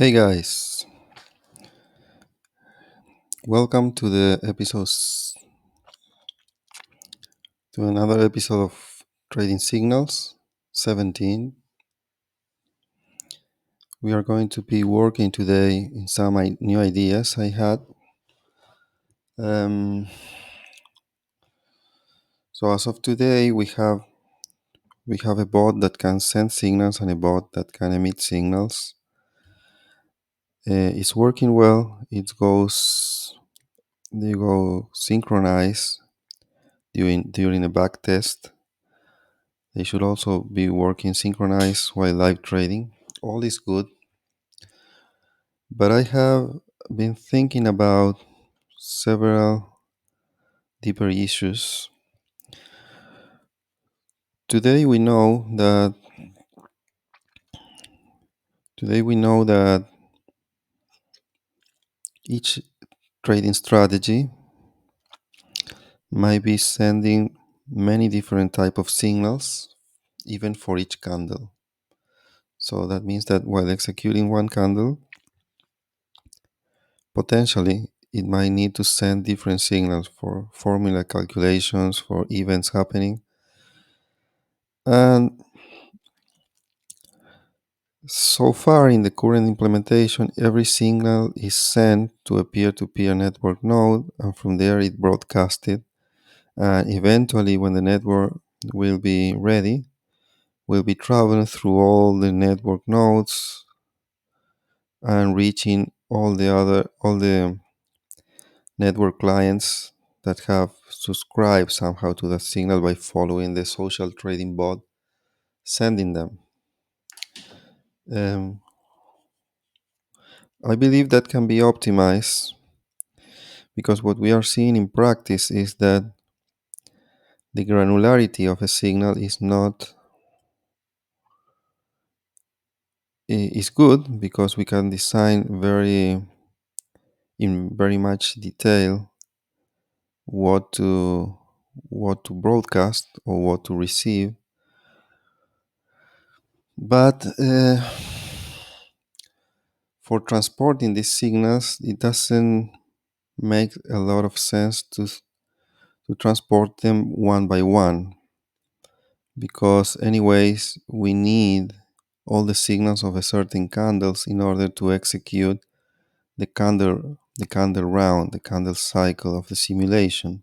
Hey guys, welcome to the episodes to another episode of Trading Signals 17. We are going to be working today in some new ideas I had. Um, so as of today, we have a bot that can send signals and a bot that can emit signals. It's working well. They go synchronized during a back test. They should also be working synchronized while live trading. All is good. But I have been thinking about several deeper issues. Today we know that today we know that each trading strategy might be sending many different type of signals even for each candle. So that means that while executing one candle, potentially it might need to send different signals for formula calculations, for events happening. And so far in the current implementation, every signal is sent to a peer-to-peer network node, and from there it broadcasted. And eventually, when the network will be ready, will be traveling through all the network nodes and reaching all the network clients that have subscribed somehow to that signal by following the social trading bot sending them. Um, I believe that can be optimized because what we are seeing in practice is that the granularity of a signal is good because we can design in very much detail what to broadcast or what to receive, but for transporting these signals it doesn't make a lot of sense to transport them one by one, because anyways we need all the signals of a certain candles in order to execute the candle round, the candle cycle of the simulation.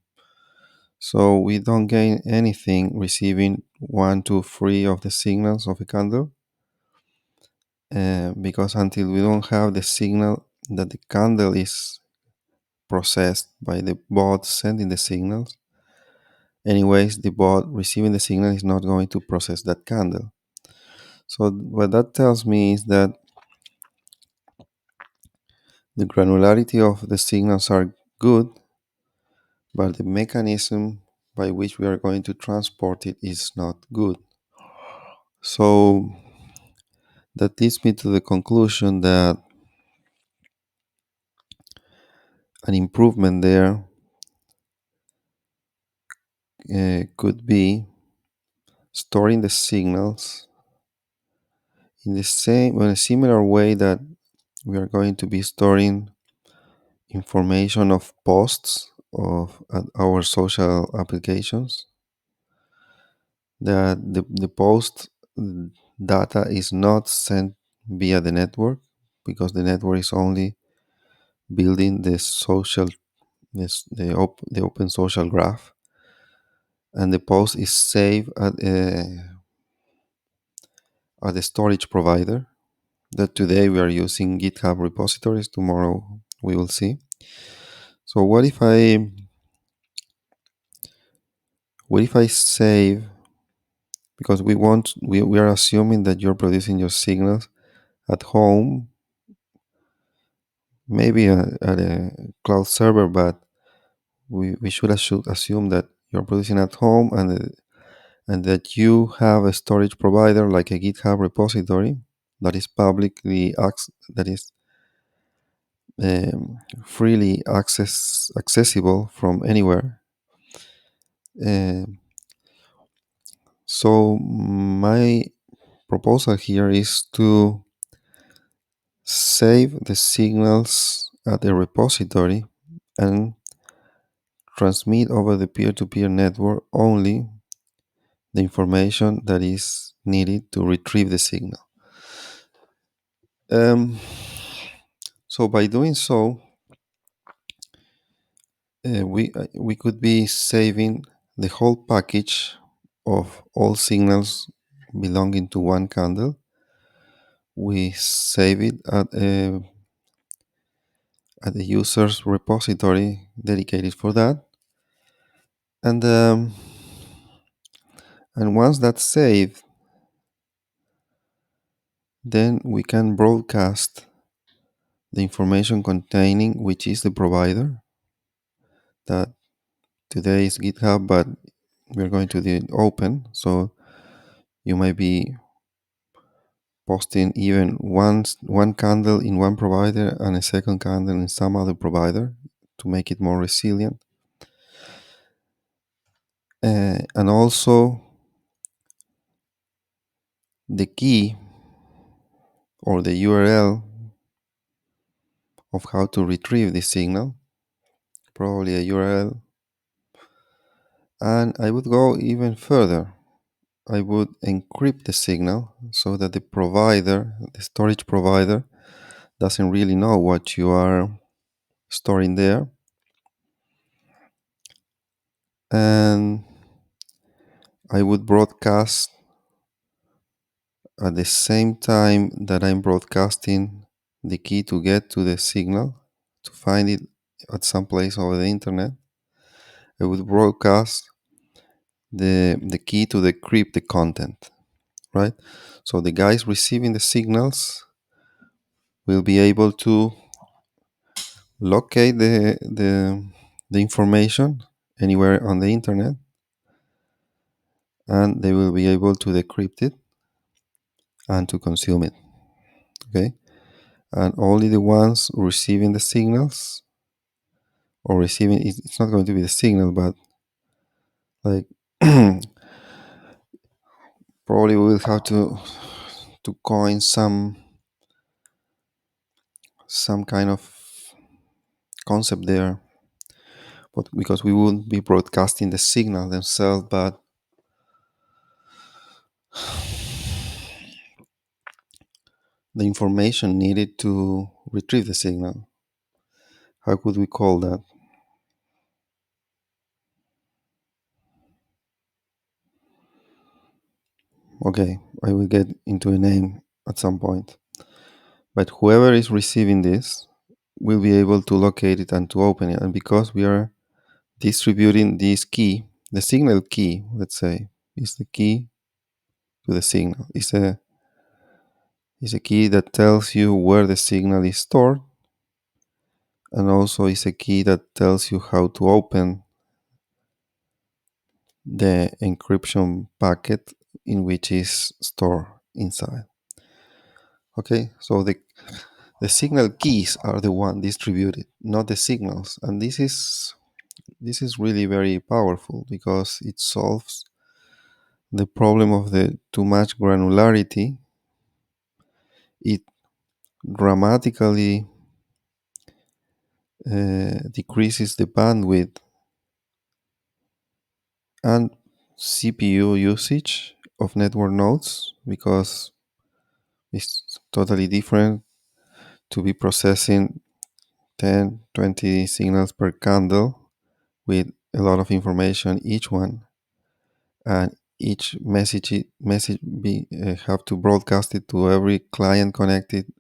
So we don't gain anything receiving 1, 2, 3 of the signals of a candle, because until we don't have the signal that the candle is processed by the bot sending the signals, anyways the bot receiving the signal is not going to process that candle. So what that tells me is that the granularity of the signals are good, but the mechanism by which we are going to transport it is not good. So that leads me to the conclusion that an improvement there could be storing the signals in a similar way that we are going to be storing information of posts of our social applications. That the post data is not sent via the network, because the network is only building the open social graph, and the post is saved at the storage provider. That today we are using GitHub repositories. Tomorrow we will see. So what if I save, because we are assuming that you're producing your signals at home, maybe at a cloud server, but we should assume that you're producing at home, and that you have a storage provider like a GitHub repository that is that is freely accessible from anywhere. Um, so my proposal here is to save the signals at the repository and transmit over the peer-to-peer network only the information that is needed to retrieve the signal. So by doing so, we could be saving the whole package of all signals belonging to one candle. We save it at the user's repository dedicated for that, and once that's saved, then we can broadcast the information containing which is the provider. That today is GitHub, but we're going to do it open, so you might be posting even one candle in one provider and a second candle in some other provider to make it more resilient. And also the key or the URL of how to retrieve this signal, probably a URL. And I would go even further. I would encrypt the signal so that the provider, the storage provider, doesn't really know what you are storing there. And I would broadcast at the same time that I'm broadcasting the key to get to the signal, to find it at some place over the internet. I would broadcast the key to decrypt the content, right? So the guys receiving the signals will be able to locate the information anywhere on the internet, and they will be able to decrypt it and to consume it. Okay, and only the ones receiving the signals or receiving it's not going to be the signal, but like probably we will have to coin some kind of concept there, but because we wouldn't be broadcasting the signal themselves, but the information needed to retrieve the signal. How could we call that? Okay, I will get into a name at some point. But whoever is receiving this will be able to locate it and to open it. And because we are distributing this key, the signal key, let's say, is the key to the signal. It's a key that tells you where the signal is stored, and also it's a key that tells you how to open the encryption packet in which is stored inside. Okay, so the signal keys are the one distributed, not the signals, and this is really very powerful because it solves the problem of the too much granularity. It dramatically decreases the bandwidth and CPU usage of network nodes because it's totally different to be processing 10, 20 signals per candle with a lot of information each one, and each message have to broadcast it to every client connected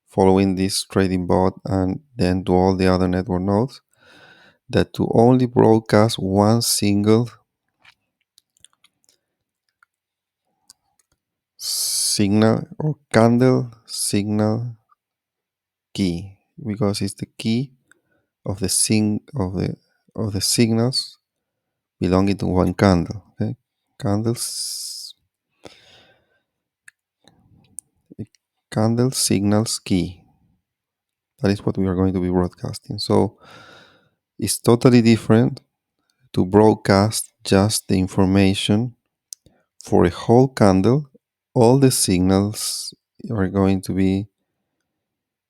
following this trading bot and then to all the other network nodes, that to only broadcast one single signal or candle signal key, because it's the key of the of the signals belonging to one candle. Okay, candle signals key. That is what we are going to be broadcasting. So it's totally different to broadcast just the information for a whole candle. All the signals are going to be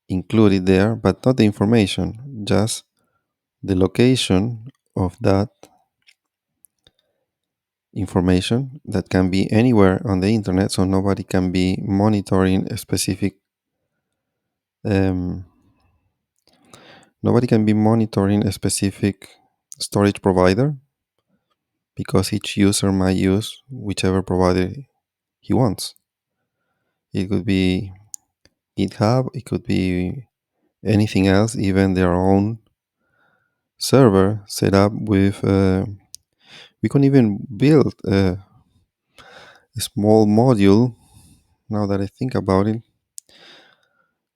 included there, but not the information, just the location of that information that can be anywhere on the internet, so nobody can be monitoring a specific um, nobody can be monitoring a specific storage provider, because each user might use whichever provider he wants. It could be GitHub, it could be anything else, even their own server set up with. We can even build a small module. Now that I think about it,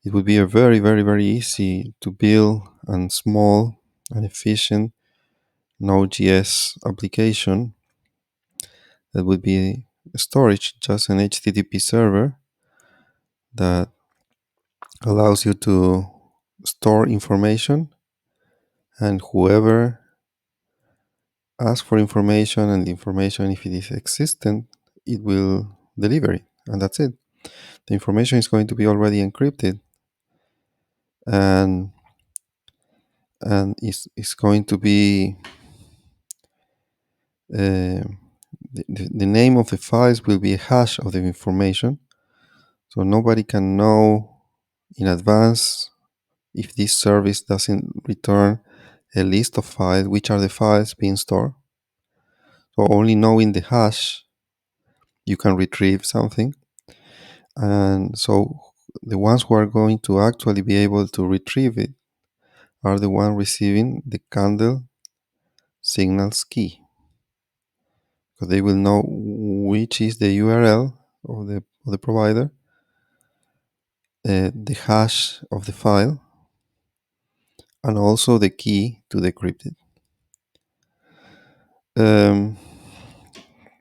it would be a very, very, very easy to build and small and efficient Node.js application that would be storage, just an HTTP server that allows you to store information, and whoever asks for information, and the information, if it is existent, it will deliver it, and that's it. The information is going to be already encrypted, and is going to be the name of the files will be a hash of the information, so nobody can know in advance, if this service doesn't return a list of files, which are the files being stored. So only knowing the hash, you can retrieve something. And so the ones who are going to actually be able to retrieve it are the ones receiving the candle signals key, because they will know which is the URL of the provider, the hash of the file, and also the key to decrypt it.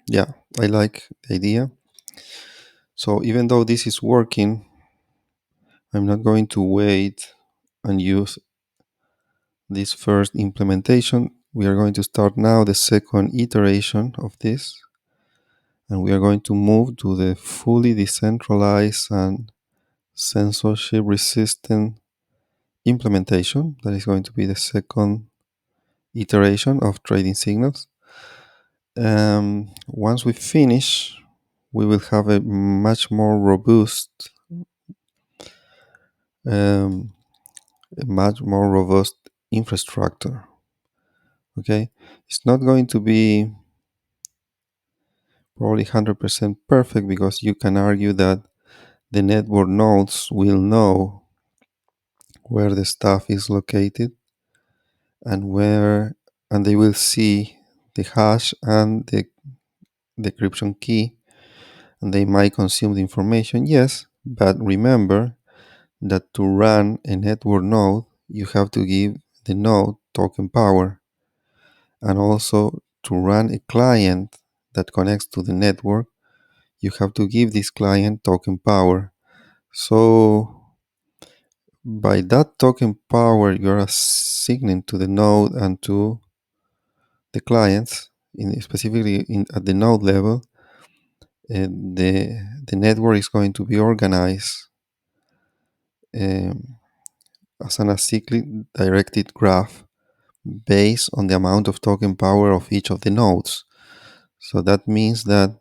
Yeah, I like the idea. So even though this is working, I'm not going to wait and use this first implementation. We are going to start now the second iteration of this, and we are going to move to the fully decentralized and censorship resistant implementation. That is going to be the second iteration of trading signals. Once we finish, we will have a much more robust um, infrastructure. Okay, it's not going to be probably 100% perfect, because you can argue that the network nodes will know where the stuff is located, and they will see the hash and the decryption key, and they might consume the information. Yes, but remember that to run a network node, you have to give the node token power, and also to run a client that connects to the network, you have to give this client token power. So by that token power, you're assigning to the node and to the clients, at the node level, the network is going to be organized um, as an acyclic directed graph based on the amount of token power of each of the nodes. So that means that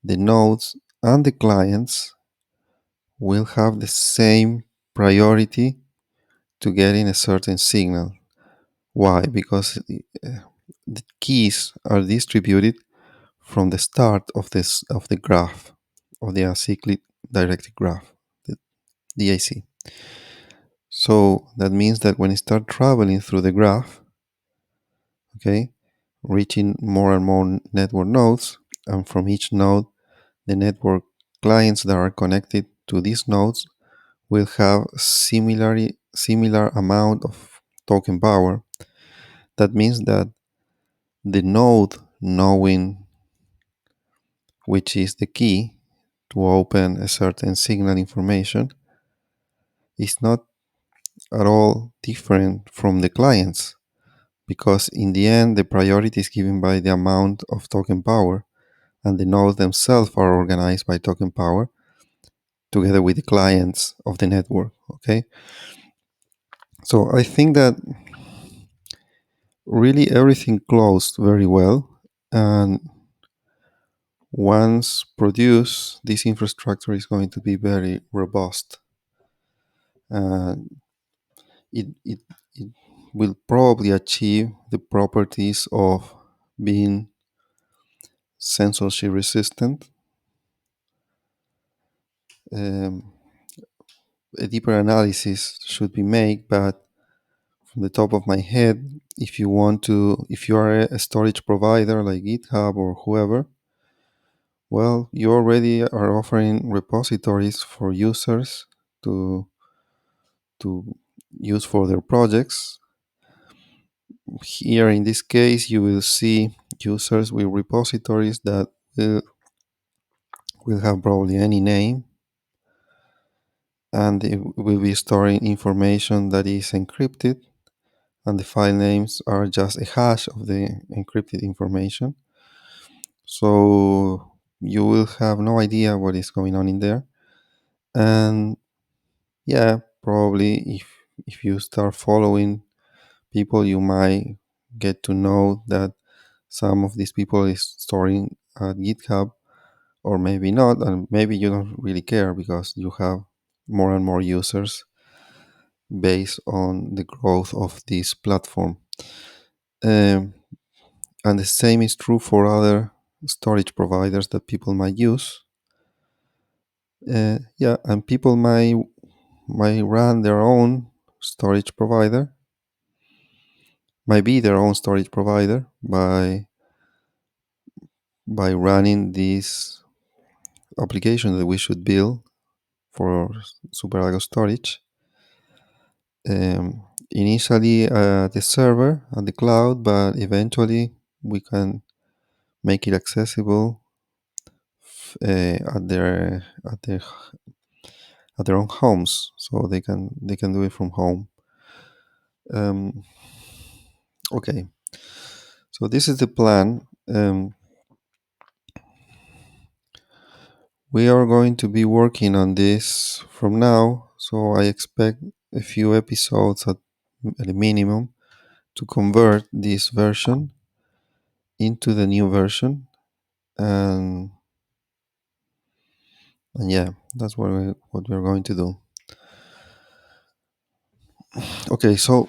the nodes and the clients will have the same priority to getting a certain signal. Why? Because the keys are distributed from the start of the graph, of the acyclic directed graph, the DIC. So that means that when you start traveling through the graph, okay, reaching more and more network nodes, and from each node, the network clients that are connected to these nodes will have similar amount of token power. That means that the node knowing which is the key to open a certain signal information is not at all different from the clients, because in the end the priority is given by the amount of token power, and the nodes themselves are organized by token power. together with the clients of the network. Okay, so I think that really everything closed very well, and once produced, this infrastructure is going to be very robust. And it will probably achieve the properties of being censorship resistant. Um, a deeper analysis should be made, but from the top of my head, if you are a storage provider like GitHub or whoever, well, you already are offering repositories for users to to use for their projects. Here in this case, you will see users with repositories that will have probably any name, and it will be storing information that is encrypted, and the file names are just a hash of the encrypted information. So you will have no idea what is going on in there. And yeah, probably if you start following people, you might get to know that some of these people is storing at GitHub, or maybe not, and maybe you don't really care because you have more and more users based on the growth of this platform. Um, and the same is true for other storage providers that people might use. Yeah, and people might run their own storage provider, might be their own storage provider by running this application that we should build for SuperStorage storage. Initially the server and the cloud, but eventually we can make it accessible at their own homes, so they can do it from home. Um, okay, so this is the plan. We are going to be working on this from now, so I expect a few episodes at a minimum to convert this version into the new version, and yeah, that's what we're going to do. Okay, so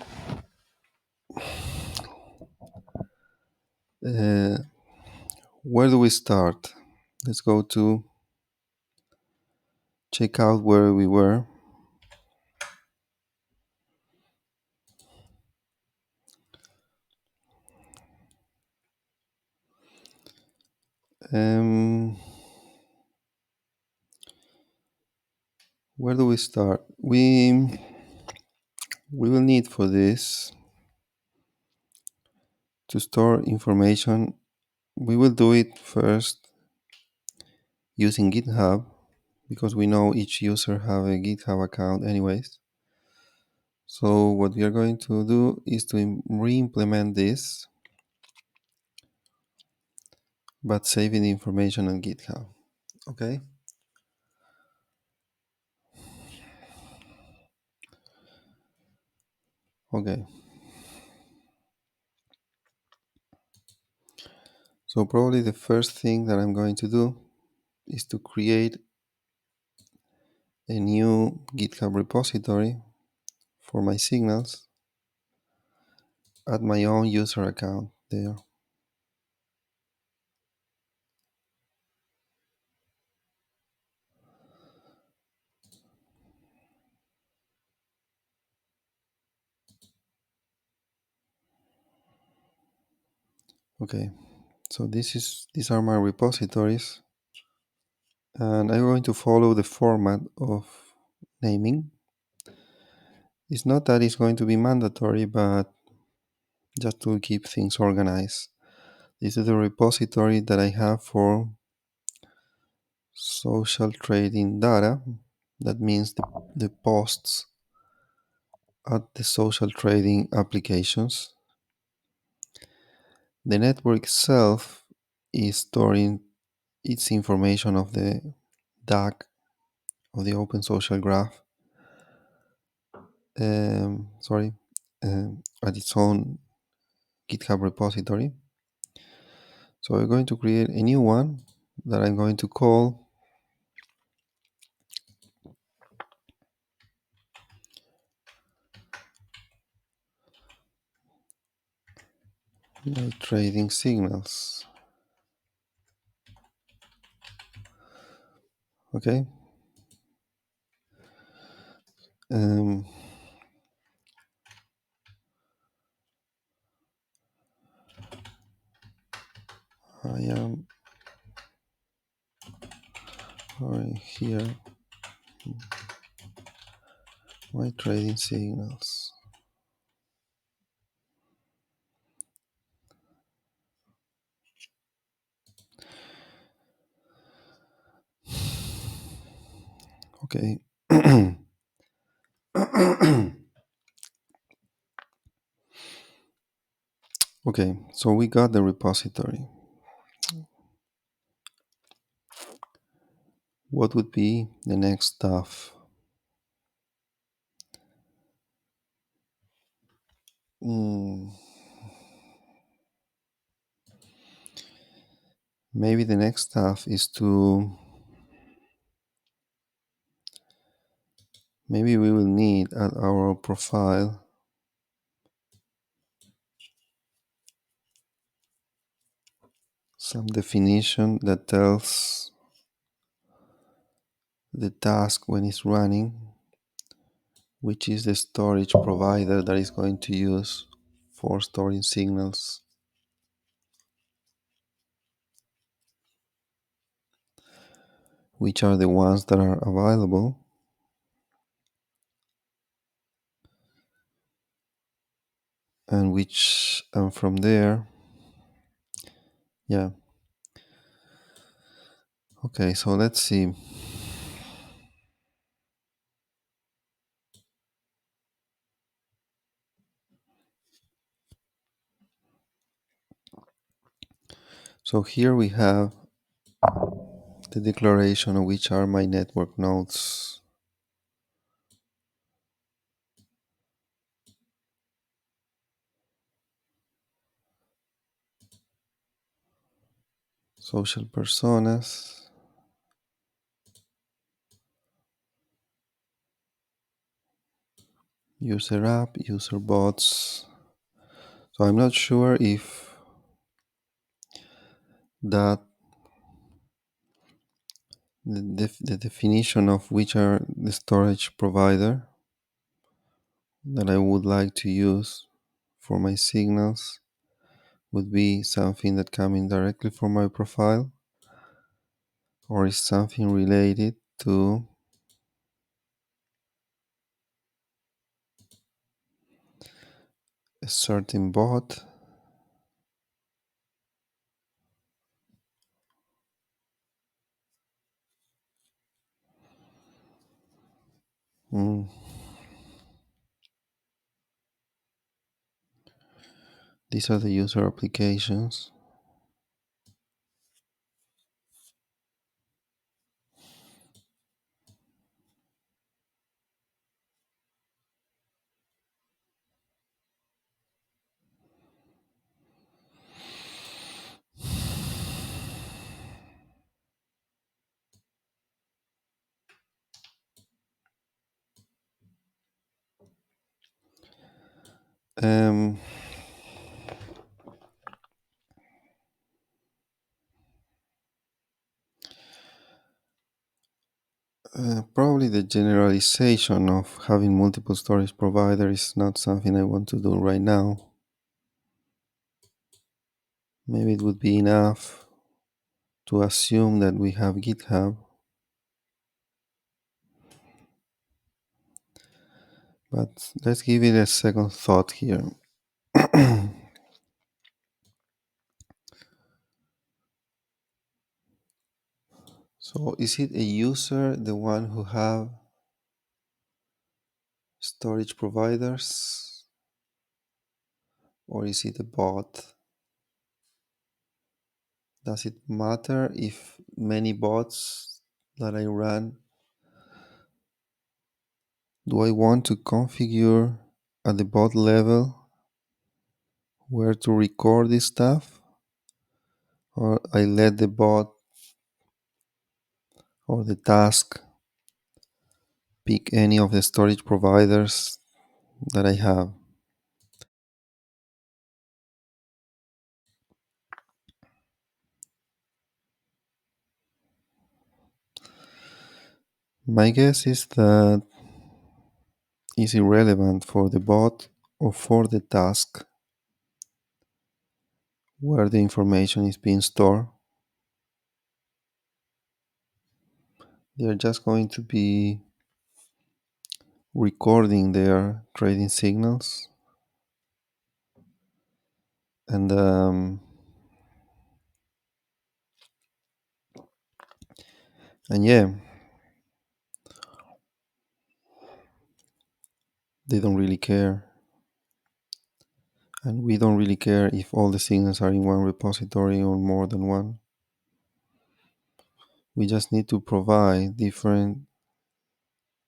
uh, where do we start? Let's go to check out where we were. Um, where do we start? We will need for this to store information. We will do it first using GitHub because we know each user have a GitHub account anyways. So what we are going to do is to re-implement this, but saving the information on GitHub. Okay. Okay. So probably the first thing that I'm going to do is to create a new GitHub repository for my signals at my own user account there. Okay. So these are my repositories, and I'm going to follow the format of naming. It's not that it's going to be mandatory, but just to keep things organized. This is the repository that I have for social trading data. That means the posts at the social trading applications. The network itself is storing its information of the DAG of the Open Social Graph. Sorry, at its own GitHub repository. So we're going to create a new one that I'm going to call Trading Signals. Okay. Um, I am here my trading signals. Okay. Okay, so we got the repository. What would be the next stuff? Maybe the next stuff is to, maybe we will need at our profile some definition that tells the task when it's running, which is the storage provider that is going to use for storing signals. Which are the ones that are available, and from there, yeah. Okay, so let's see. So here we have the declaration of which are my network nodes. Social personas, user app, user bots. So I'm not sure if that the definition of which are the storage provider that I would like to use for my signals would be something that coming directly from my profile, or is something related to a certain bot. These are the user applications. Um, Probably the generalization of having multiple storage providers is not something I want to do right now. Maybe it would be enough to assume that we have GitHub, but let's give it a second thought here. So is it a user, the one who have storage providers, or is it a bot? Does it matter if many bots that I run Do I want to configure at the bot level where to record this stuff? Or I let the bot or the task pick any of the storage providers that I have? My guess is that it's irrelevant for the bot or for the task where the information is being stored. They are just going to be recording their trading signals, and yeah, they don't really care, and we don't really care if all the signals are in one repository or more than one. We just need to provide different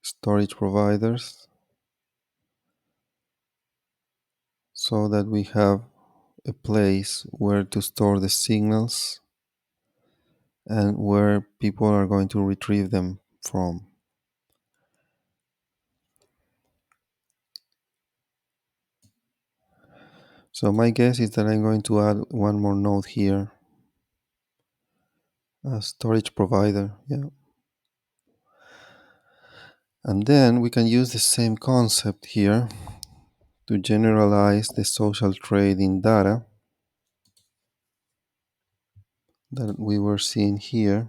storage providers so that we have a place where to store the signals and where people are going to retrieve them from. So my guess is that I'm going to add one more node here, a storage provider, yeah. And then we can use the same concept here to generalize the social trading data that we were seeing here.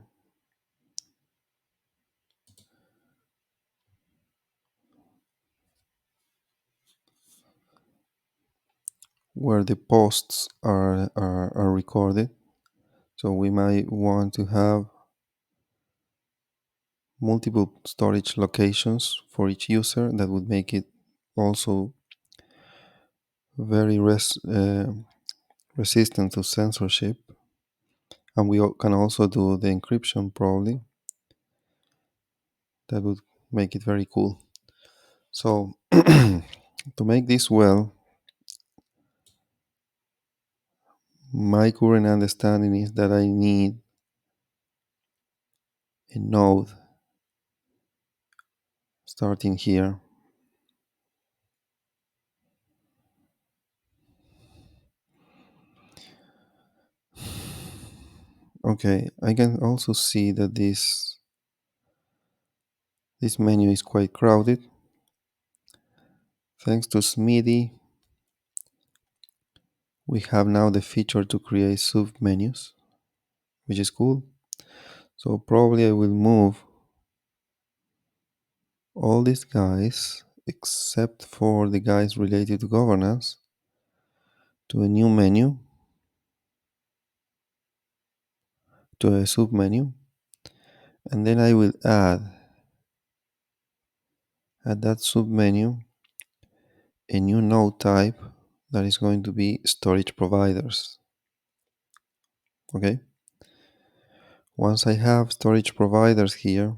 Where the posts are recorded. So we might want to have multiple storage locations for each user. That would make it also very resistant to censorship. And we can also do the encryption probably. That would make it very cool. So to make this well, my current understanding is that I need a node starting here. Okay, I can also see that this menu is quite crowded. Thanks to Smithy, we have now the feature to create submenus, which is cool. So probably I will move all these guys, except for the guys related to governance, to a new menu, to a submenu, and then I will add at that submenu a new node type that is going to be storage providers. Okay? Once I have storage providers here,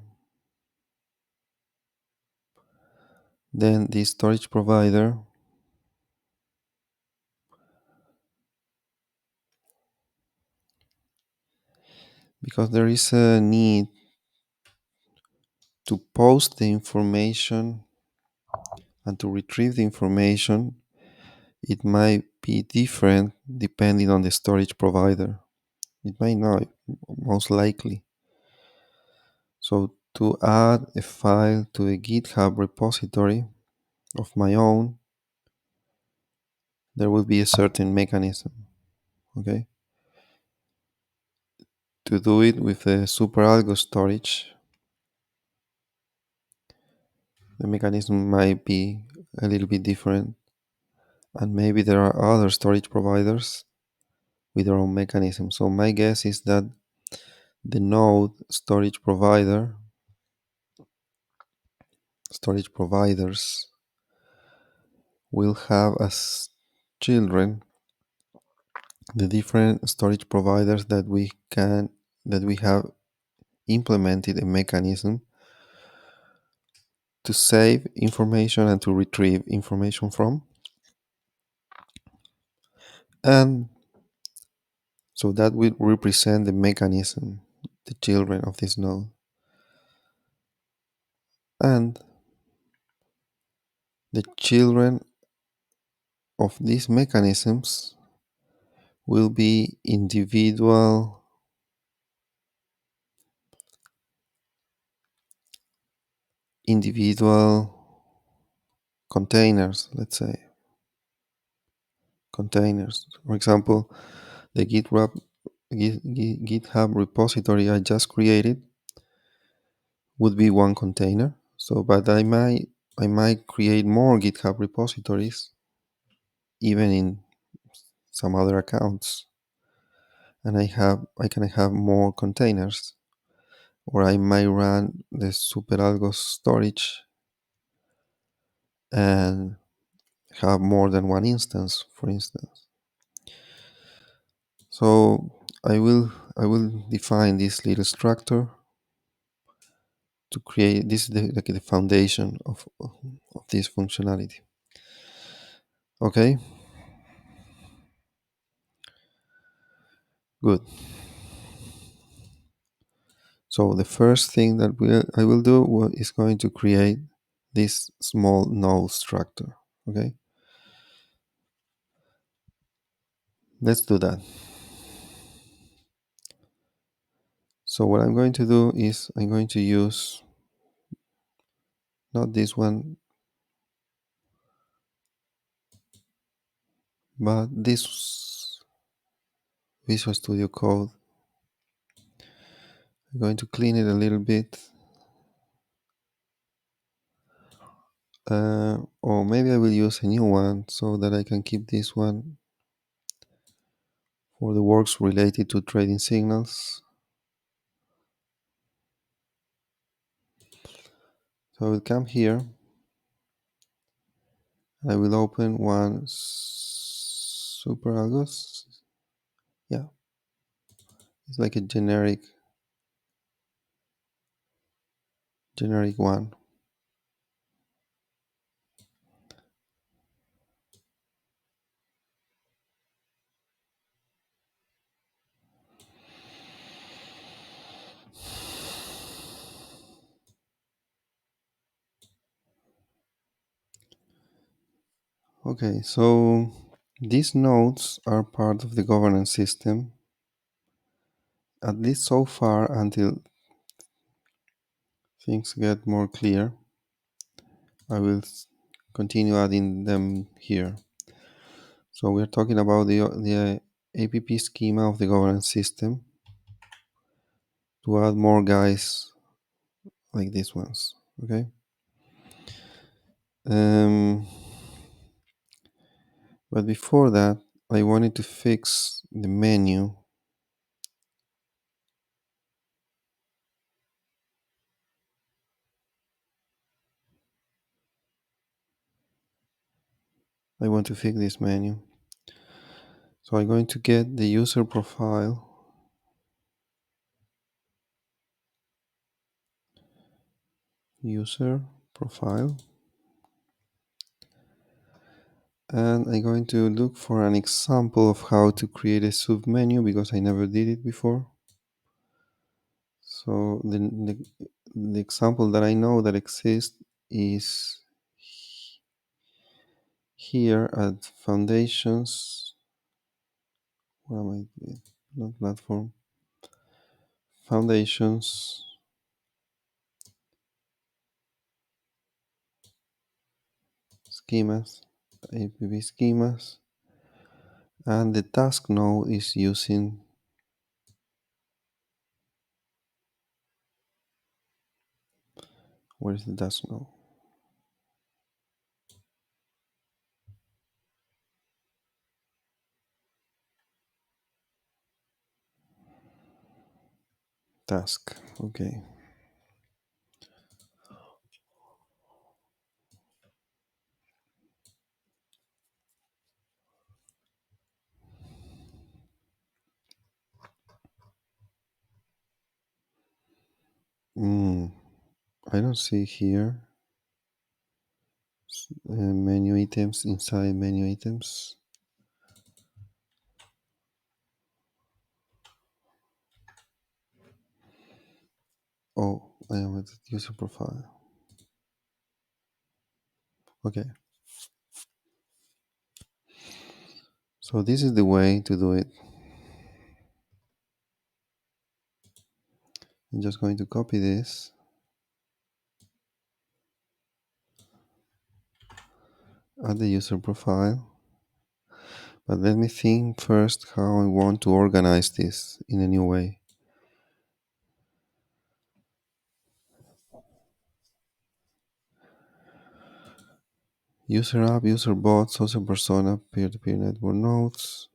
then this storage provider because there is a need to post the information and to retrieve the information, it might be different depending on the storage provider. It might not, most likely. So to add a file to a GitHub repository of my own, there will be a certain mechanism, okay? To do it with the SuperAlgo storage, the mechanism might be a little bit different, and maybe there are other storage providers with their own mechanism. So my guess is that the node storage providers will have as children the different storage providers that we have implemented a mechanism to save information and to retrieve information from. And so that will represent the mechanism, the children of this node. And the children of these mechanisms will be individual containers, let's say. Containers. For example, the GitHub repository I just created would be one container. So, but I might create more GitHub repositories, even in some other accounts, and I can have more containers, or I might run the SuperAlgo storage and have more than one instance, for instance. So I will define this little structure to create this is like the foundation of this functionality. Okay, good. So the first thing that I will do is going to create this small node structure. Okay, let's do that. So what I'm going to do is I'm going to use not this one, but this Visual Studio Code. I'm going to clean it a little bit. Or maybe I will use a new one so that I can keep this one for the works related to trading signals. So I will come here. I will open one SuperAlgos. Yeah, it's like a generic one. Okay, so these nodes are part of the governance system, at least so far, until things get more clear. I will continue adding them here. So we're talking about the APP schema of the governance system to add more guys like these ones. Okay. But before that, I wanted to fix the menu. I want to fix this menu. So I'm going to get the user profile. User profile. And I'm going to look for an example of how to create a submenu because I never did it before. So the example that I know that exists is here at foundations. What am I doing? Not platform. Foundations. Schemas. APP schemas. And the task node is using where is the task node? Task. Okay. I don't see here. menu items inside menu items. Oh, I am at user profile. Okay. So this is the way to do it. I'm just going to copy this. Add the user profile. But let me think first how I want to organize this in a new way. User app, user bot, social persona, peer-to-peer network nodes.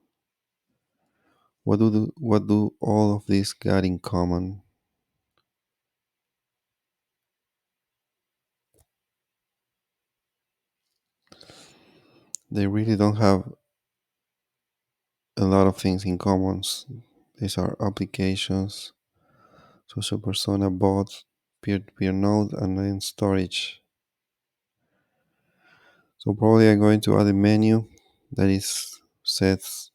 What do all of these got in common? They really don't have a lot of things in common. These are applications, social persona, bots, peer-to-peer node, and then storage. So probably I'm going to add a menu that is sets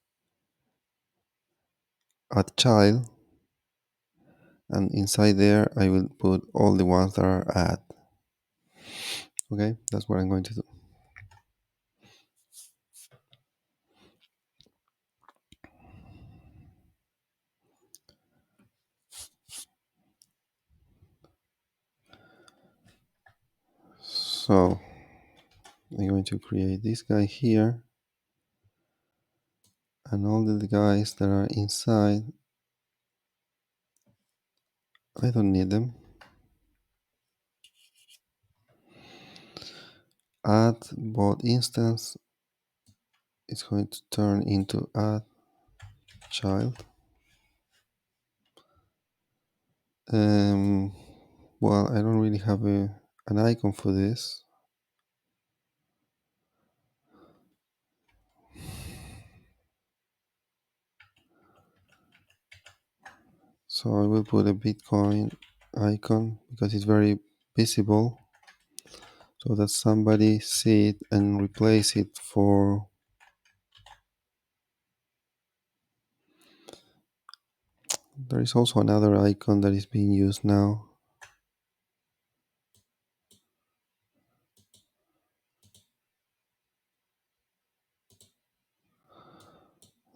add child, and inside there I will put all the ones that are add. Okay, that's what I'm going to do. So I'm going to create this guy here, and all the guys that are inside, I don't need them. Add bot instance is going to turn into add child. Well, I don't really have an icon for this. So I will put a Bitcoin icon because it's very visible, so that somebody see it and replace it for. There is also another icon that is being used now.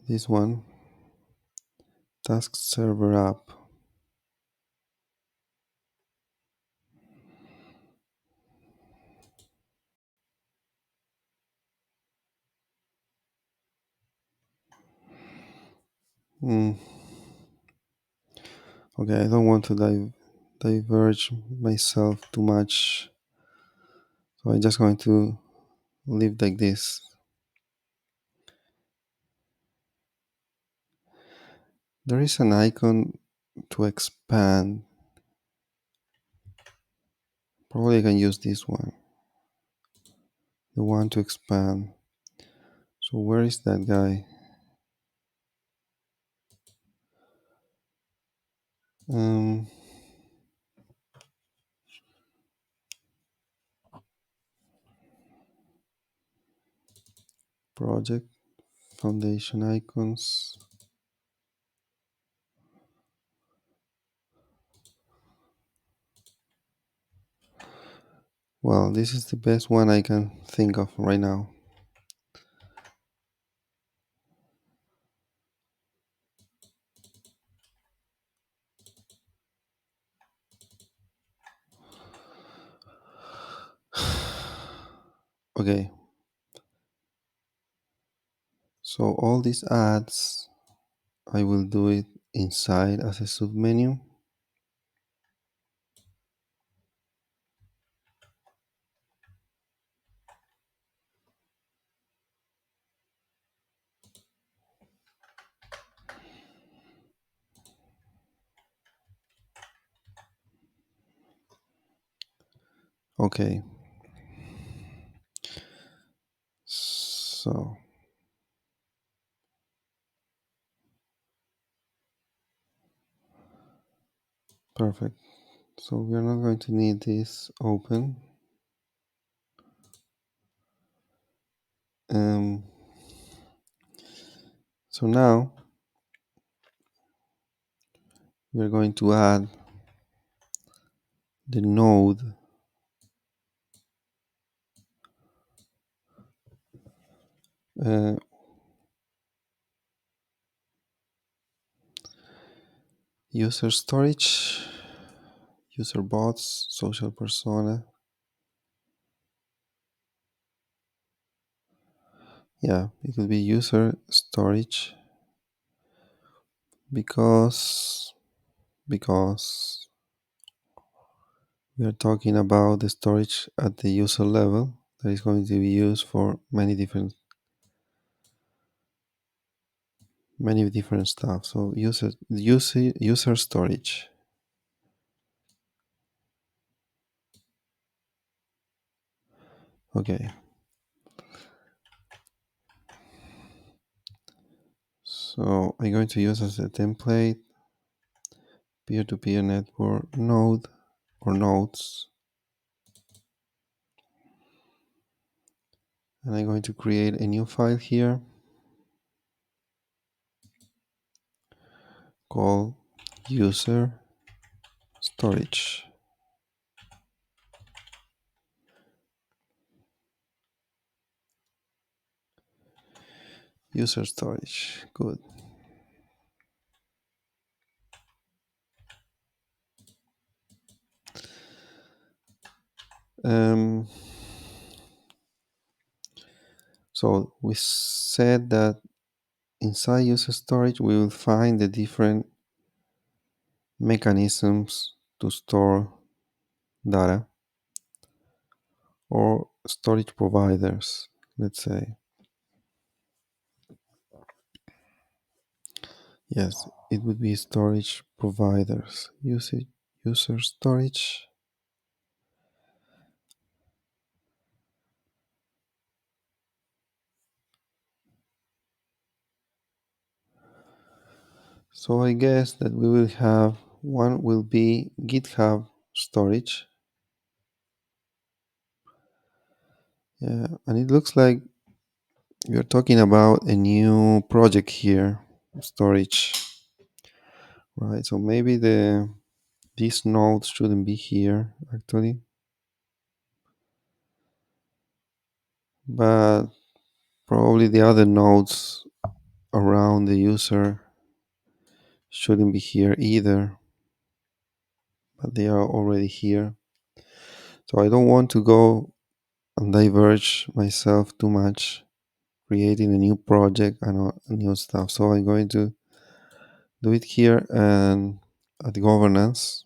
This one, task server app. Okay, I don't want to diverge myself too much, so I'm just going to leave like this. There is an icon to expand. Probably I can use this one, the one to expand. So where is that guy? Um, project, foundation icons. Well, this is the best one I can think of right now. Okay, so all these ads, I will do it inside as a submenu. Okay, so perfect. So we are not going to need this open. So now we are going to add the node uh, user storage, user bots, social persona. Yeah, it will be user storage because we are talking about the storage at the user level that is going to be used for many different stuff. So user storage. Okay. So I'm going to use as a template peer-to-peer network node or nodes. And I'm going to create a new file here called user storage. User storage. Good. Um, so we said that inside user storage we will find the different mechanisms to store data or storage providers, let's say. Yes, it would be storage providers. User storage. So I guess that we will have one will be GitHub storage. Yeah, and it looks like we are talking about a new project here, storage. Right, so maybe these nodes shouldn't be here actually, but probably the other nodes around the user shouldn't be here either, but they are already here. So I don't want to go and diverge myself too much, creating a new project and new stuff. So I'm going to do it here and at governance,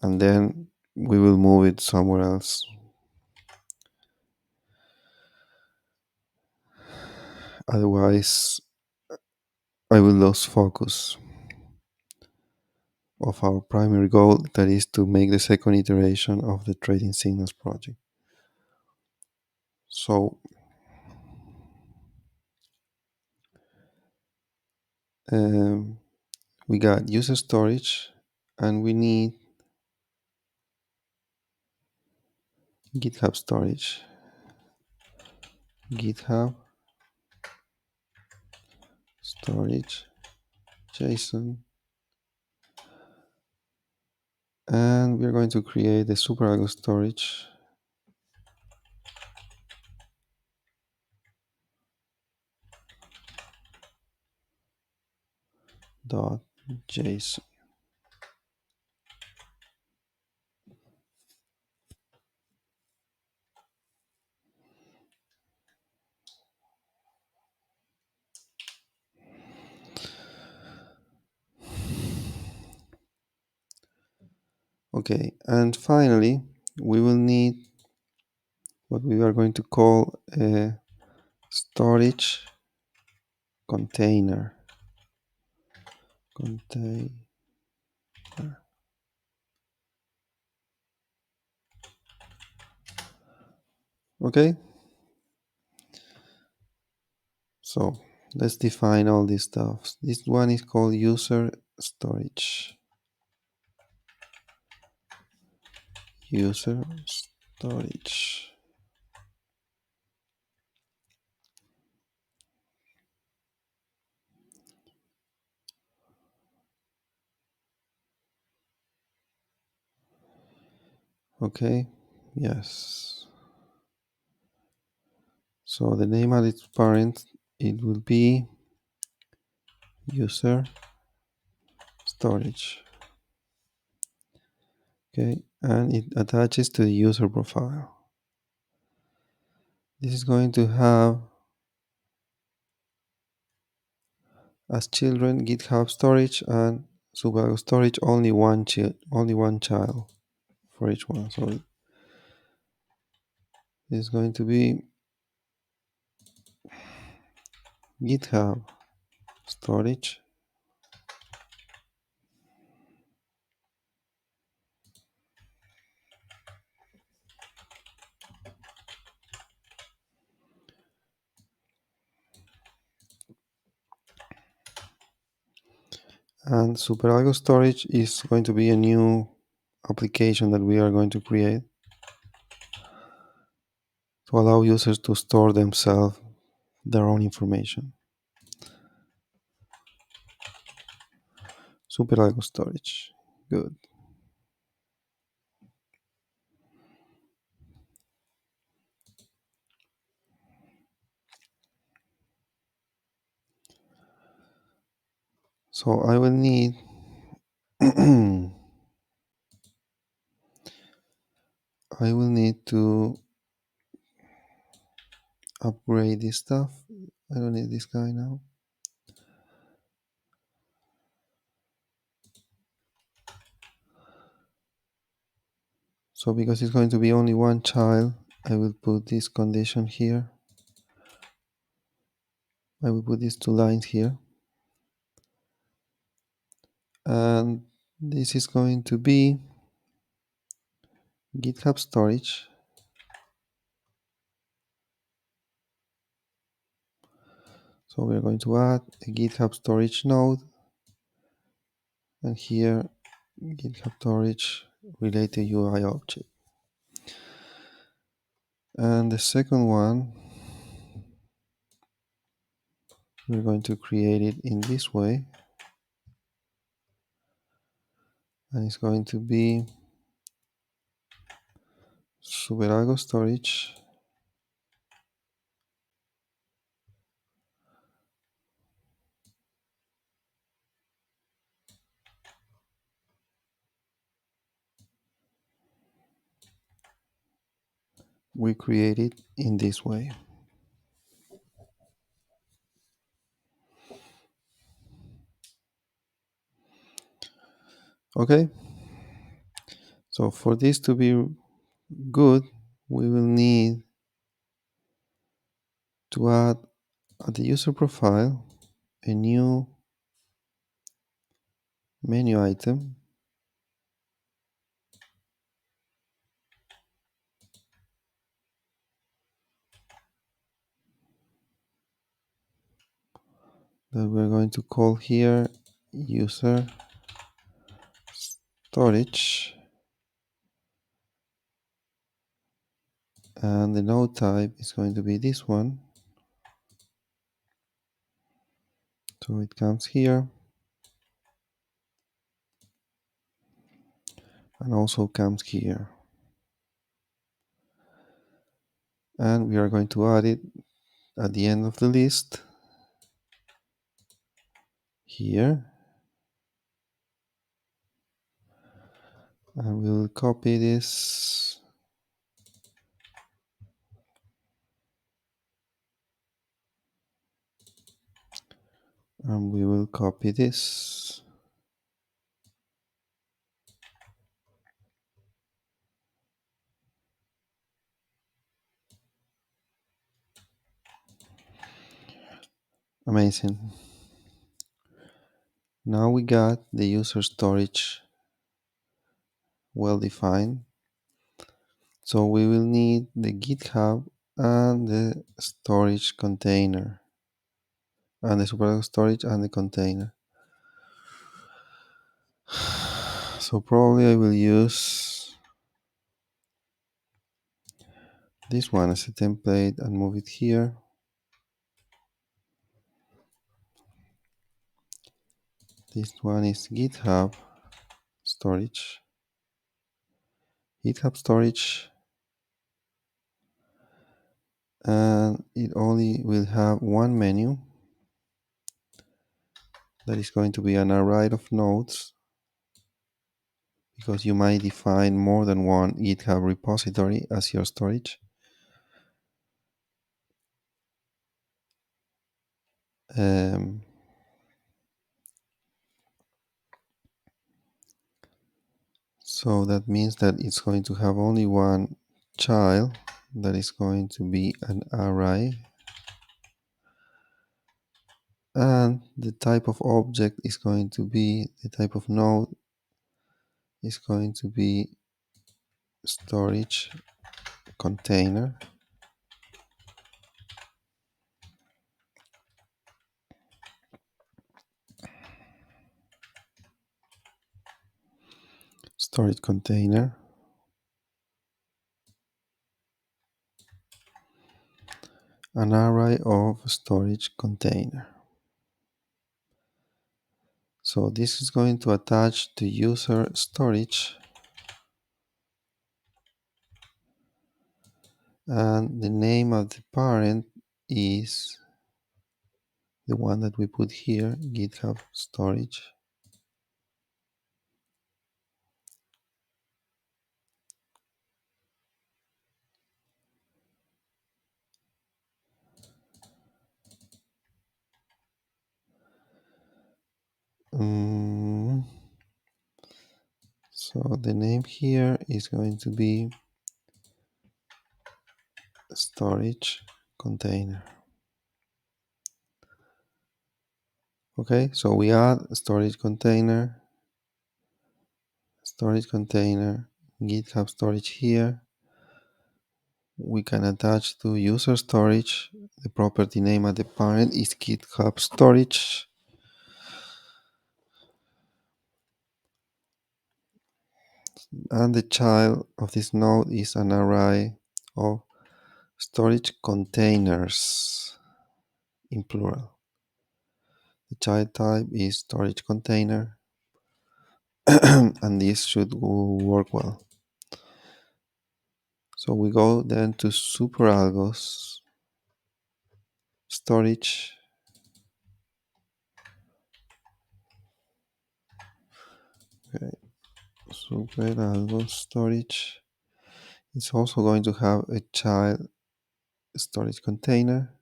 and then we will move it somewhere else. Otherwise, I will lose focus of our primary goal, that is to make the second iteration of the trading signals project. So we got user storage and we need GitHub storage. GitHub storage JSON, and we're going to create the SuperStorage dot JSON. Okay, and finally we will need what we are going to call a storage container. Okay, so let's define all this stuff. This one is called user storage. User storage. Okay, yes. So the name of its parent, it will be user storage. Okay, and it attaches to the user profile. This is going to have as children GitHub storage and SuperStorage only one child for each one. So it's going to be GitHub storage and SuperAlgo storage is going to be a new application that we are going to create to allow users to store themselves their own information. SuperAlgo storage. Good. So I will need I will need to upgrade this stuff. I don't need this guy now. So because it's going to be only one child, I will put this condition here. I will put these two lines here. And this is going to be GitHub storage. So we're going to add a GitHub storage node. And here, GitHub storage related UI object. And the second one, we're going to create it in this way. And it's going to be SuperAlgo storage. We create it in this way. Okay. So for this to be good, we will need to add at the user profile a new menu item that we're going to call here user storage, and the node type is going to be this one. So it comes here and also comes here, and we are going to add it at the end of the list here, and we'll copy this and we will copy this. Amazing. Now we got the user storage well defined. So we will need the GitHub and the storage container and the super storage and the container. So probably I will use this one as a template and move it here. This one is GitHub storage. GitHub Storage, and it only will have one menu that is going to be an array of nodes, because you might define more than one GitHub repository as your storage. So that means that it's going to have only one child that is going to be an array, and the type of object is going to be, the type of node is going to be storage container. Storage container. An array of storage container. So this is going to attach to user storage, and the name of the parent is the one that we put here, GitHub Storage. So the name here is going to be storage container. Okay, so we add storage container, GitHub storage here. We can attach to user storage. The property name at the parent is GitHub storage. And the child of this node is an array of storage containers in plural. The child type is storage container, and this should work well. So we go then to SuperAlgo's storage. Okay, SuperAlgo storage. It's also going to have a child storage container.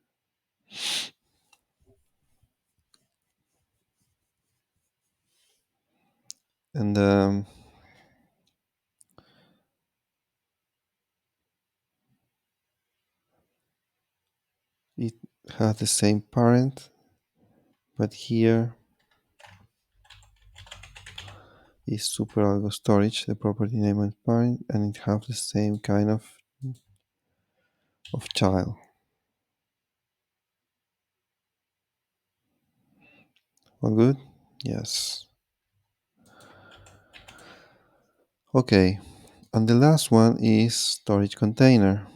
And it has the same parent, but here is SuperAlgo storage, the property name and parent, and it has the same kind of child. All good? Yes. Okay, and the last one is storage container.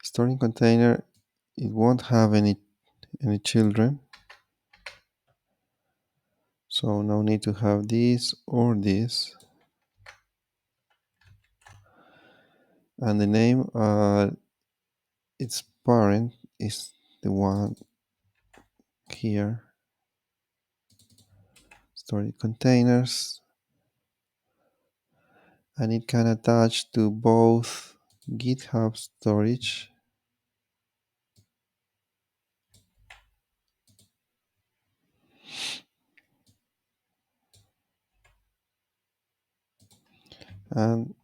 Storage container, it won't have any children, so no need to have this or this. And the name its parent is the one here, storage containers, and it can attach to both GitHub storage and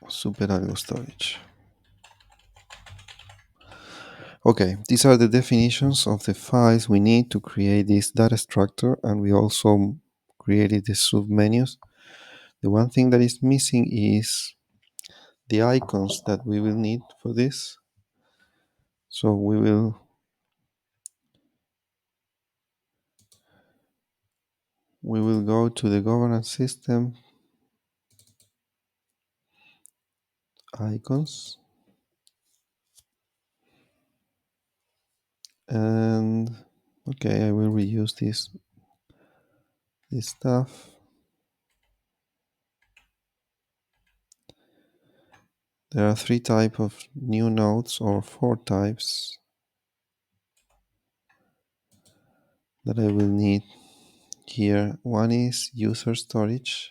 SuperAlgo storage. Okay, these are the definitions of the files we need to create this data structure, and we also created the submenus. The one thing that is missing is the icons that we will need for this. So we will go to the governance system, icons, And okay, I will reuse this stuff. There are 3 types of new nodes, or 4 types, that I will need here. One is UserStorage.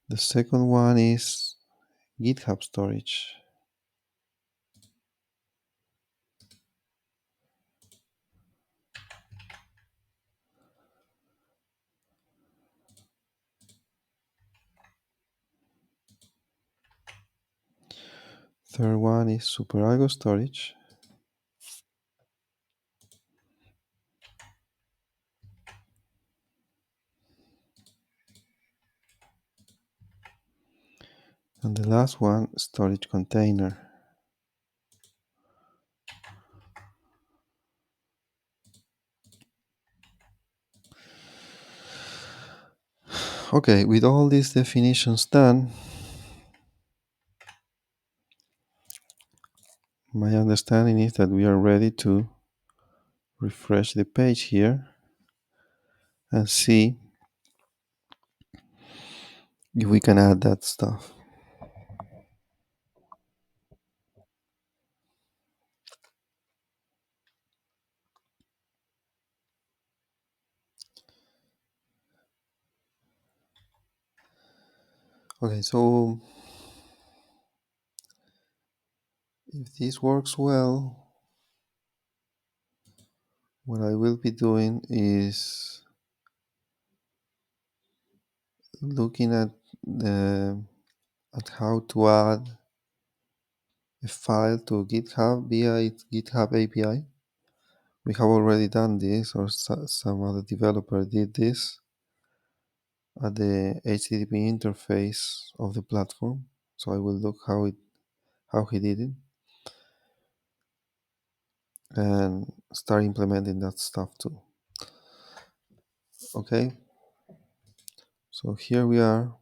The second one is GitHub Storage. Third one is SuperStorage. And the last one, storage container. Okay, with all these definitions done, my understanding is that we are ready to refresh the page here and see if we can add that stuff. Okay, so if this works well, what I will be doing is looking at how to add a file to GitHub via its GitHub API. We have already done this, or some other developer did this at the HTTP interface of the platform. So I will look how he did it and start implementing that stuff too. Okay, so here we are.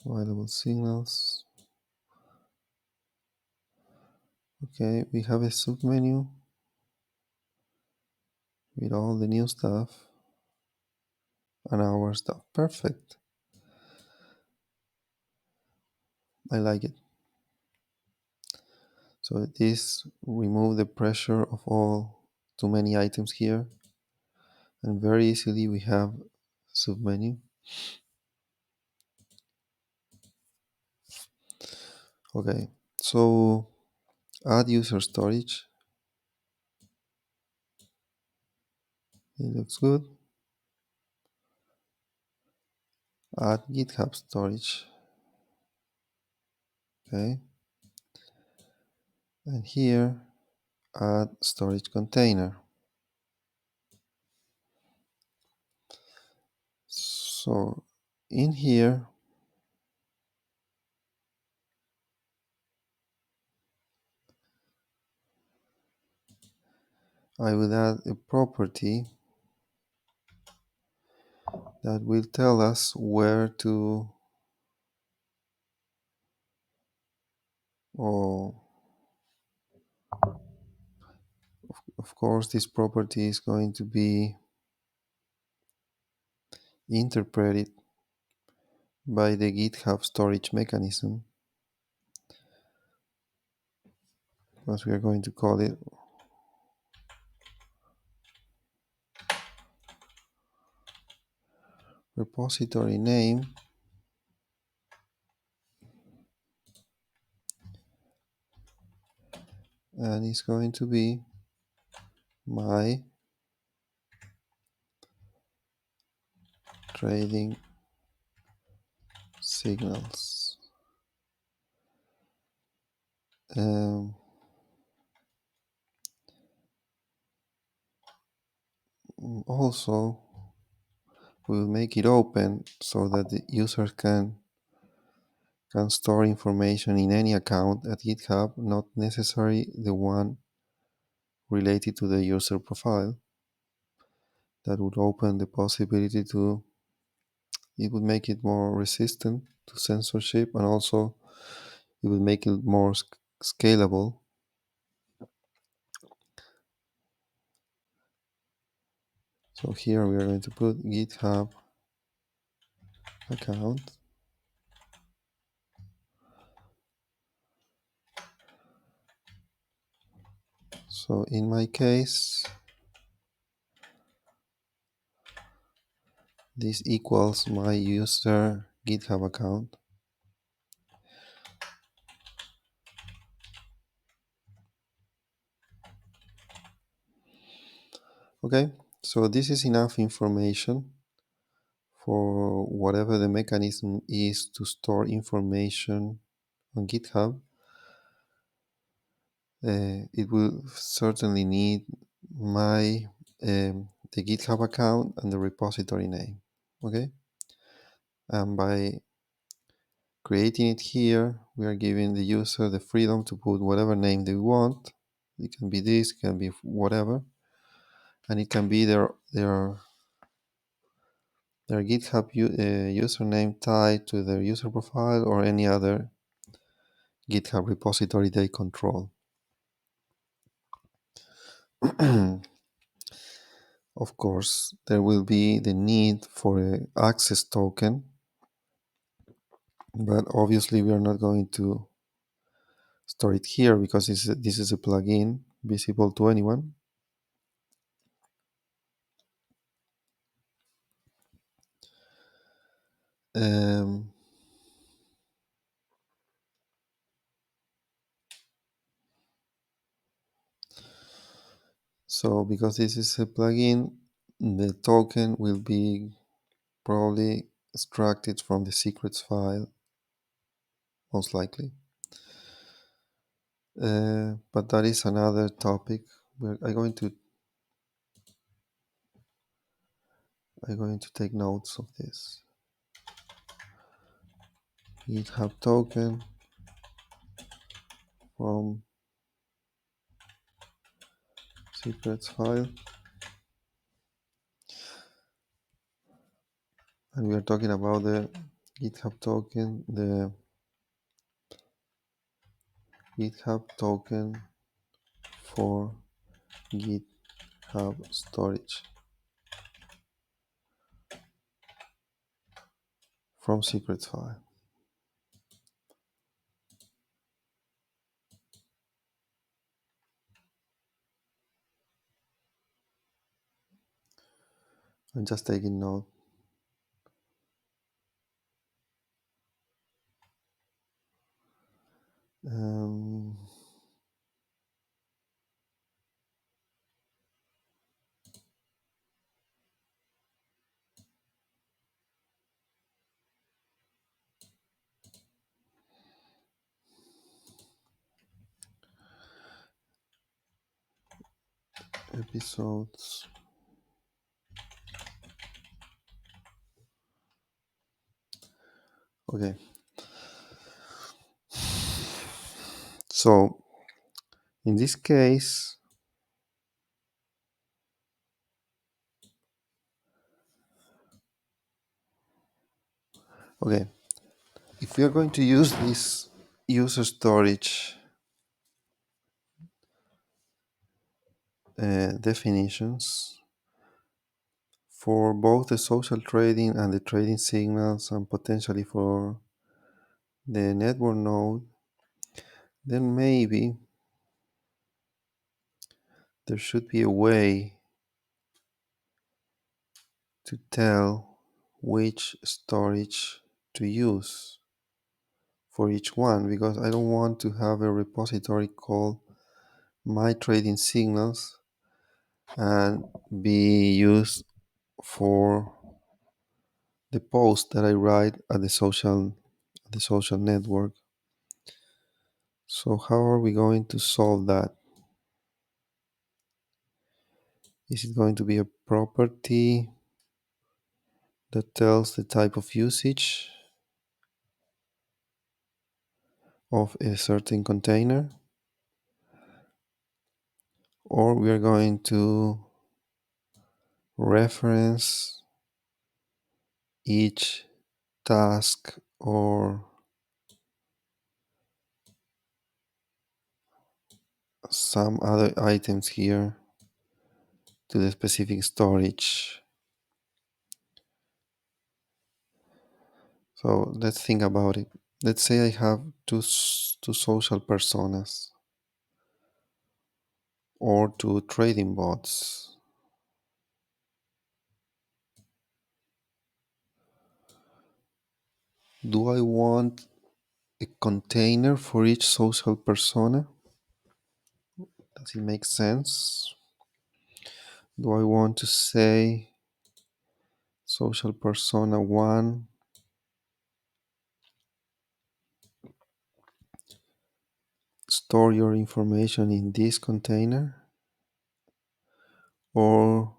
Available signals. Okay, we have a submenu with all the new stuff and our stuff. Perfect. I like it. So this remove the pressure of all too many items here, and very easily we have submenu. Okay, so add user storage. It looks good. Add GitHub storage. Okay, and here add storage container. So in here I will add a property that will tell us where to, oh, of course this property is going to be interpreted by the GitHub storage mechanism, because we are going to call it repository name, and it's going to be my trading signals. Also, we'll make it open so that the user can store information in any account at GitHub, not necessarily the one related to the user profile. that would open the possibility to, it would make it more resistant to censorship, and also it would make it more scalable. So here we are going to put GitHub account. So in my case, this equals my user GitHub account. Okay, so this is enough information for whatever the mechanism is to store information on GitHub. It will certainly need my the GitHub account and the repository name. Okay, and by creating it here, we are giving the user the freedom to put whatever name they want. It can be this, it can be whatever, and it can be their GitHub username tied to their user profile or any other GitHub repository they control. Of course, there will be the need for an access token, but obviously we are not going to store it here because this is a plugin visible to anyone. So because this is a plugin, the token will be probably extracted from the secrets file, most likely. But that is another topic. I'm going to take notes of this. GitHub token from secrets file. And we are talking about the GitHub token, the GitHub token for GitHub storage from secrets file. I'm just taking note. Episodes. Okay. So in this case, okay, if we are going to use this user storage definitions for both the social trading and the trading signals, and potentially for the network node, then maybe there should be a way to tell which storage to use for each one, because I don't want to have a repository called my trading signals and be used for the post that I write at the social network. So how are we going to solve that? Is it going to be a property that tells the type of usage of a certain container? Or we are going to reference each task or some other items here to the specific storage. So let's think about it. Let's say I have two social personas or two trading bots. Do I want a container for each social persona? Does it make sense? Do I want to say social persona 1 store your information in this container? Or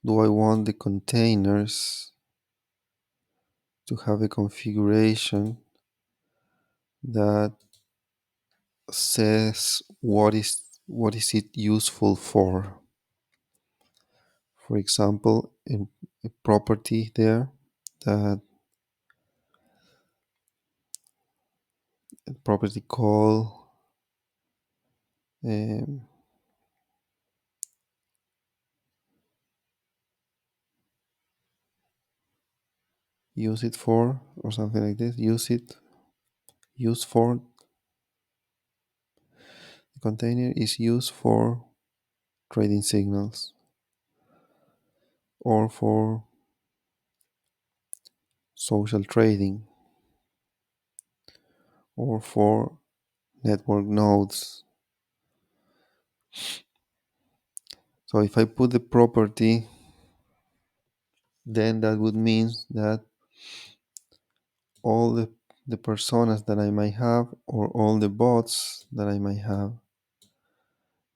do I want the containers to have a configuration that says what is it useful for? For example, in a property there that a property call um, use it for or something like this. Use for. The container is used for trading signals or for social trading or for network nodes. So if I put the property, then that would mean that all the personas that I might have or all the bots that I might have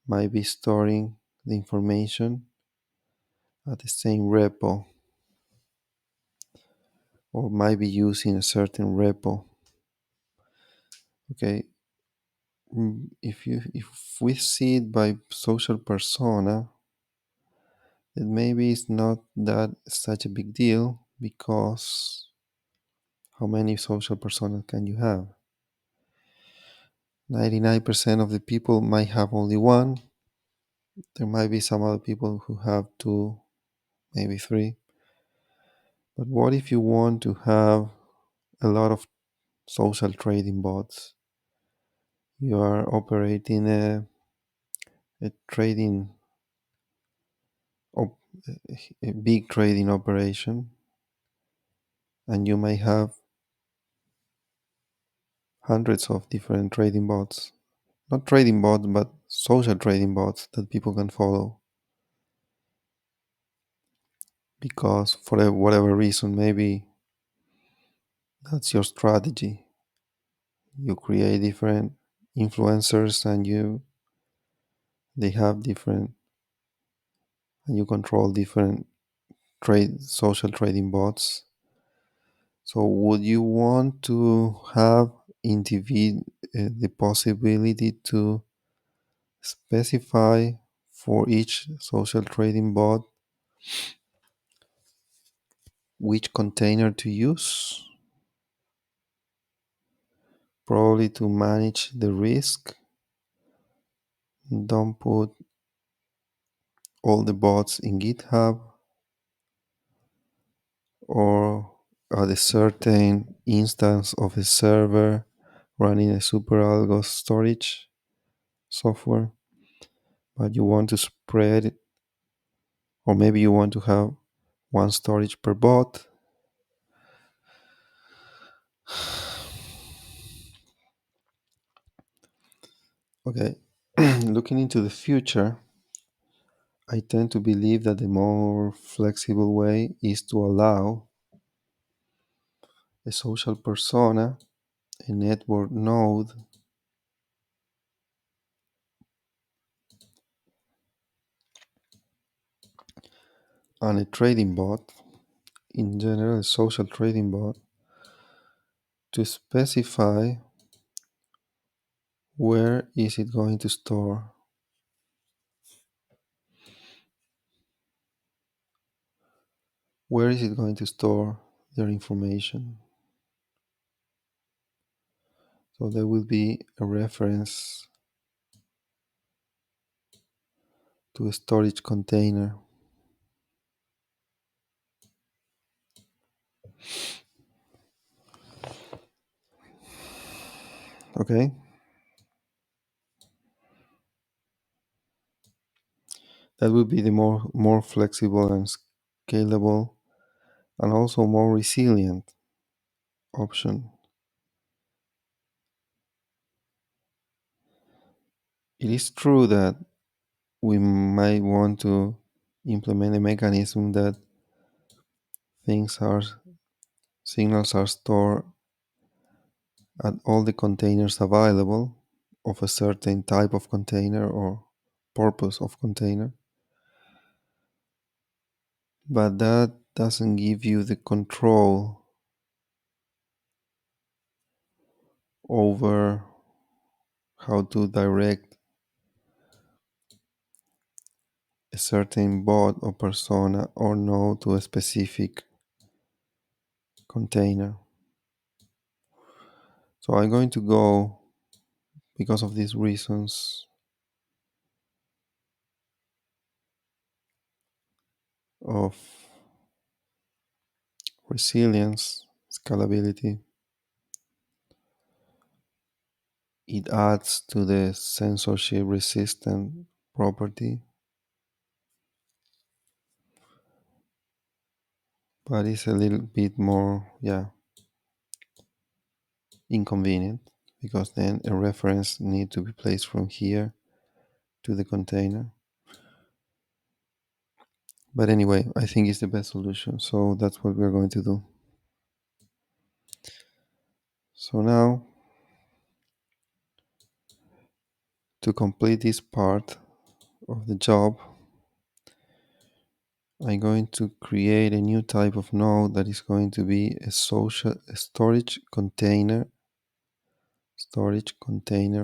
might be storing the information at the same repo or might be using a certain repo. Okay, if we see it by social persona, then maybe it's not that such a big deal, because how many social personas can you have? 99% of the people might have only one. There might be some other people who have two, maybe three. But what if you want to have a lot of social trading bots? You are operating a trading, op- a big trading operation, and you may have hundreds of different trading bots. Not trading bots, but social trading bots that people can follow. Because for whatever reason, maybe that's your strategy. You create different influencers and they have different, and you control different social trading bots. So would you want to have the possibility to specify for each social trading bot which container to use? Probably to manage the risk. Don't put all the bots in GitHub or at a certain instance of a server running a SuperAlgo storage software, but you want to spread it, or maybe you want to have one storage per bot. Okay, looking into the future, I tend to believe that the more flexible way is to allow a social persona, a network node, and a trading bot, in general a social trading bot, to specify where is it going to store. where is it going to store their information? So there will be a reference to a storage container. Okay, that will be the more flexible and scalable and also more resilient option. It is true that we might want to implement a mechanism that things are signals are stored at all the containers available of a certain type of container or purpose of container, but that doesn't give you the control over how to direct a certain bot or persona or node to a specific container. So I'm going to go, because of these reasons of resilience, scalability, it adds to the censorship resistant property, but it's a little bit more, inconvenient, because then a reference need to be placed from here to the container. But anyway, I think it's the best solution, so that's what we're going to do. So now, to complete this part of the job, I'm going to create a new type of node that is going to be a storage container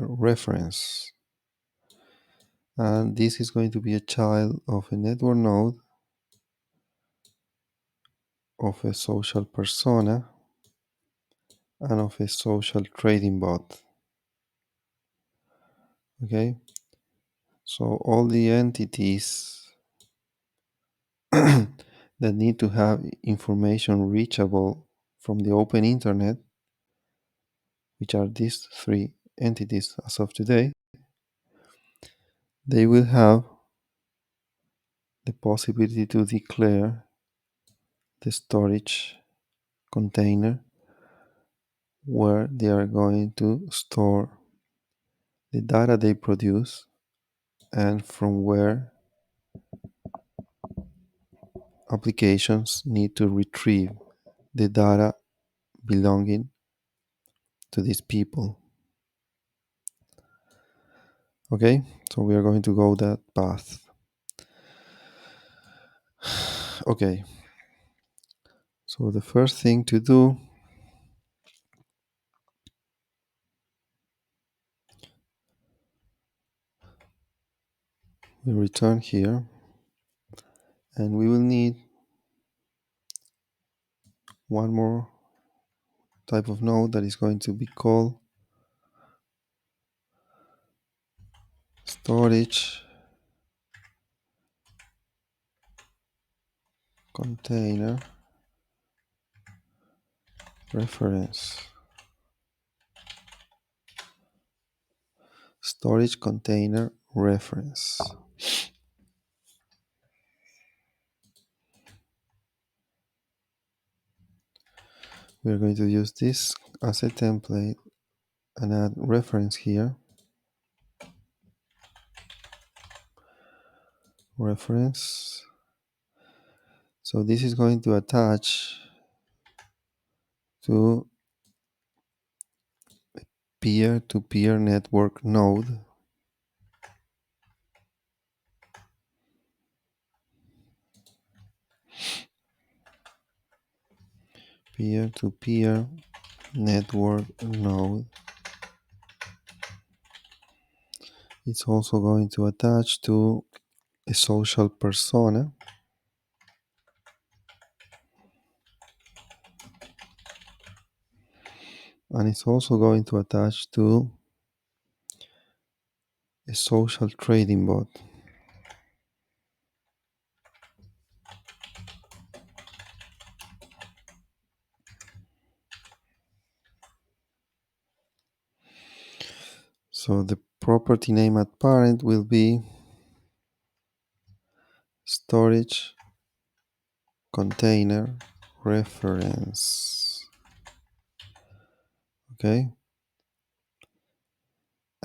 reference. And this is going to be a child of a network node of a social persona and of a social trading bot. Okay, so all the entities that need to have information reachable from the open internet, which are these three entities as of today, they will have the possibility to declare the storage container where they are going to store the data they produce and from where applications need to retrieve the data belonging to these people. Okay, so we are going to go that path. Okay, so the first thing to do, we return here and we will need one more type of node that is going to be called storage container reference. Storage container reference. We are going to use this as a template and add reference here. Reference. So this is going to attach to a peer-to-peer network node. Peer-to-peer network node. It's also going to attach to a social persona. and it's also going to attach to a social trading bot. So the property name at parent will be storage container reference. Okay,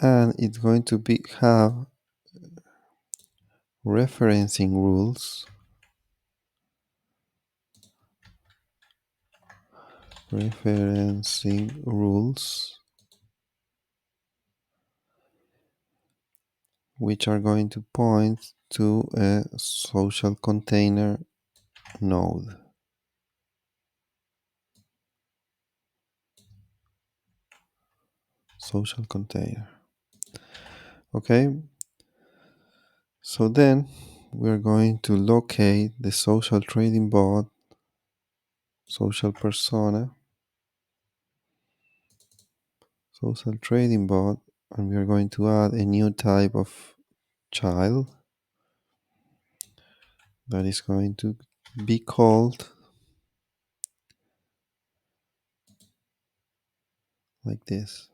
and it's going to have referencing rules. Which are going to point to a social container node. Social container. Okay, so then we're going to locate the social trading bot, social persona, social trading bot, and we are going to add a new type of child that is going to be called like this.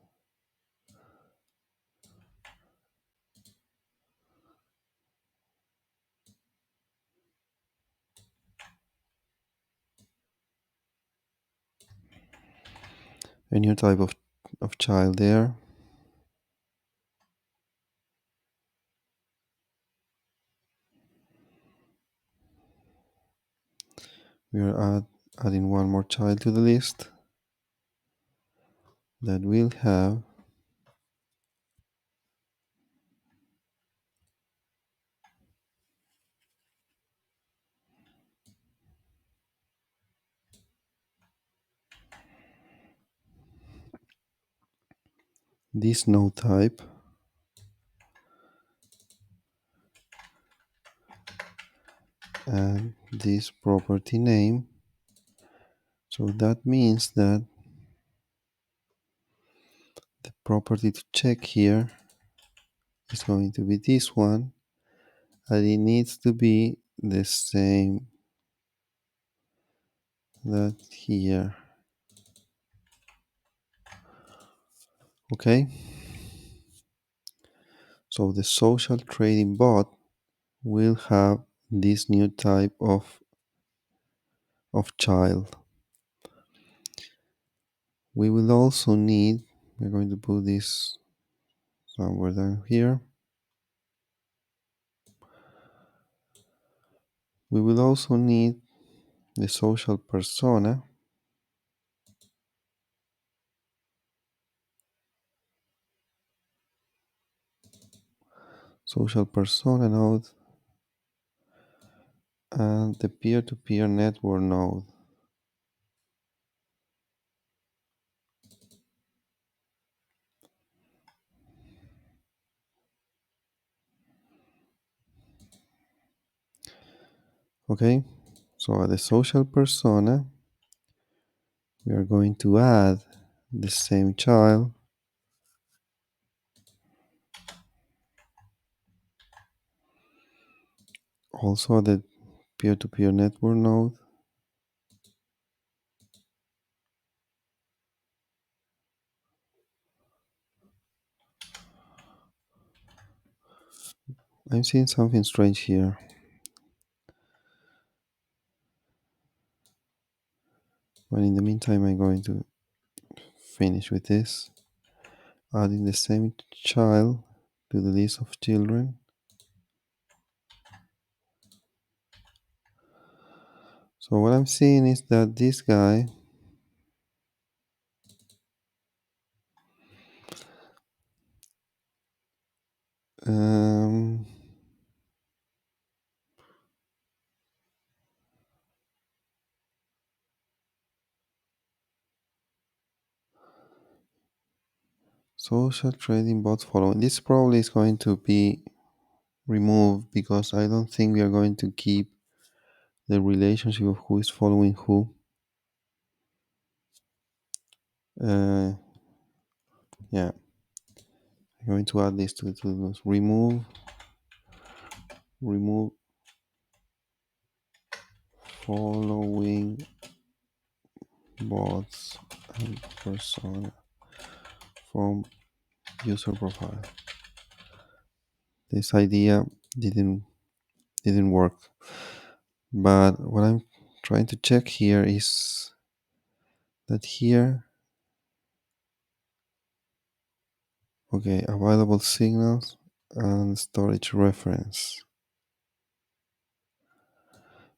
A new type of child there. We are adding one more child to the list that will have this node type and this property name. So that means that the property to check here is going to be this one, and it needs to be the same that here. Okay, so the social trading bot will have this new type of child. We will also need, we're going to put this somewhere down here. We will also need the social persona. Social persona node and the peer-to-peer network node. Okay, so at the social persona, we are going to add the same child. Also the peer-to-peer network node. I'm seeing something strange here. But in the meantime, I'm going to finish with this. Adding the same child to the list of children. So what I'm seeing is that this guy social trading bot following. This probably is going to be removed because I don't think we are going to keep the relationship of who is following who. Uh, yeah, I'm going to add this to those. Remove following bots and persona from user profile. This idea didn't didn't work, but what I'm trying to check here is that here, okay, available signals and storage reference.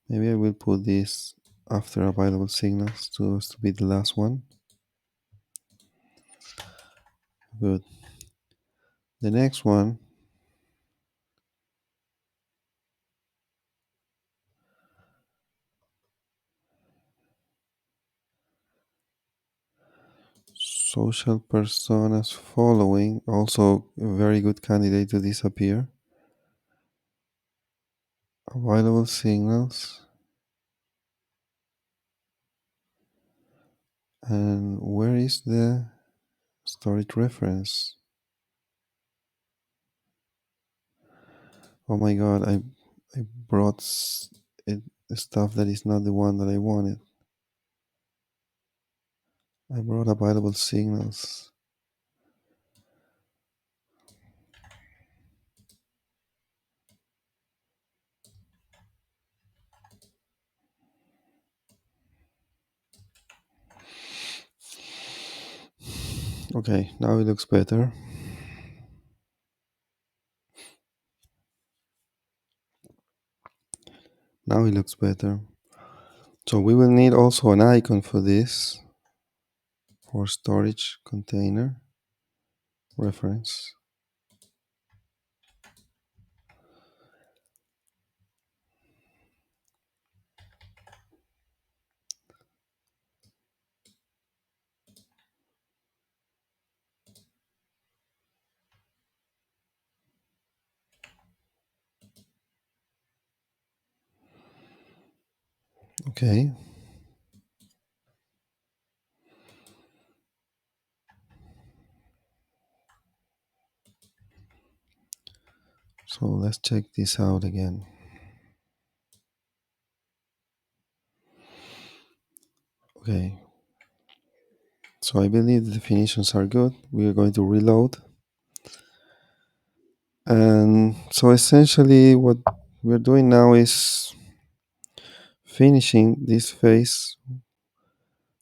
Maybe I will put this after available signals to be the last one. Good. The next one, social personas following, also a very good candidate to disappear. Available signals. And where is the storage reference? Oh my god, I brought stuff that is not the one that I wanted. I brought available signals. Okay, now it looks better. Now it looks better. So we will need also an icon for this, for storage container reference. Okay. So let's check this out again. Okay. So I believe the definitions are good. We are going to reload. And so essentially what we're doing now is finishing this phase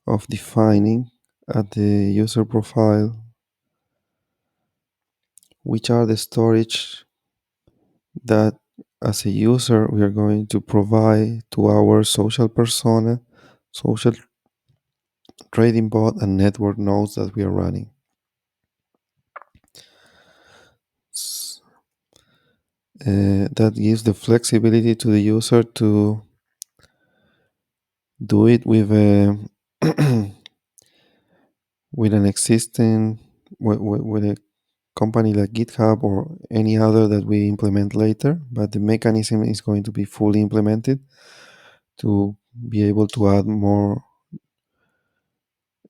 of defining at the user profile which are the storage that as a user we are going to provide to our social persona, social trading bot, and network nodes that we are running. That gives the flexibility to the user to do it with a with an existing with a company like GitHub or any other that we implement later, but the mechanism is going to be fully implemented to be able to add more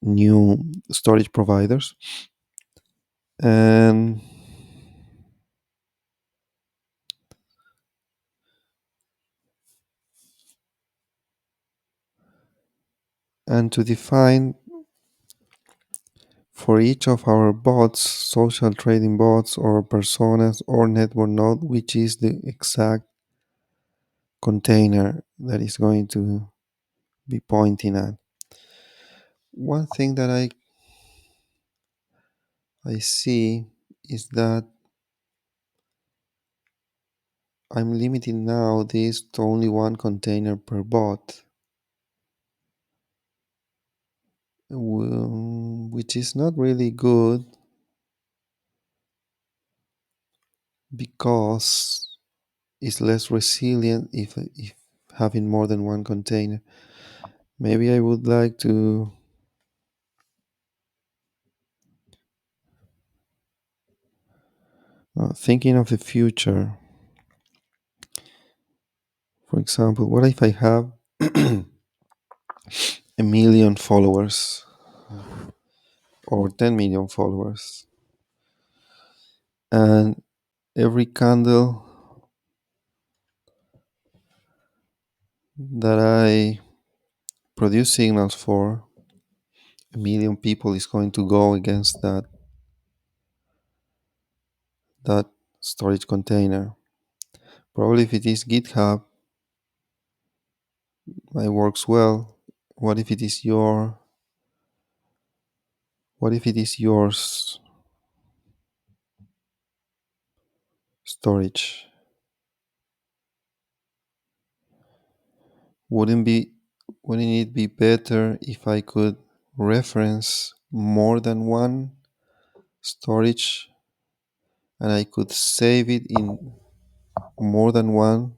new storage providers. And to define for each of our bots, social trading bots or personas or network node, which is the exact container that is going to be pointing at. One thing that I see is that I'm limiting now this to only one container per bot, which is not really good because it's less resilient if having more than one container. Maybe I would like to thinking of the future. For example, what if I have 1 million followers or 10 million followers. And every candle that I produce signals for, a million people is going to go against that storage container. Probably if it is GitHub, it works well. What if it is yours? Storage? Wouldn't it be better if I could reference more than one storage and I could save it in more than one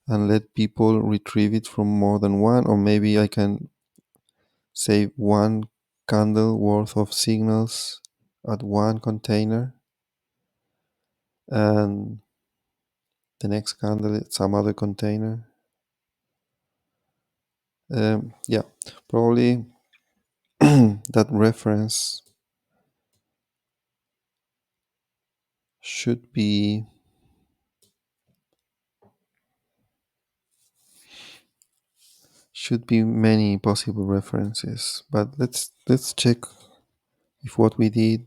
and let people retrieve it from more than one? Or maybe I can save one candle worth of signals at one container and the next candle at some other container. Yeah, probably that reference should be many possible references, but let's check if what we did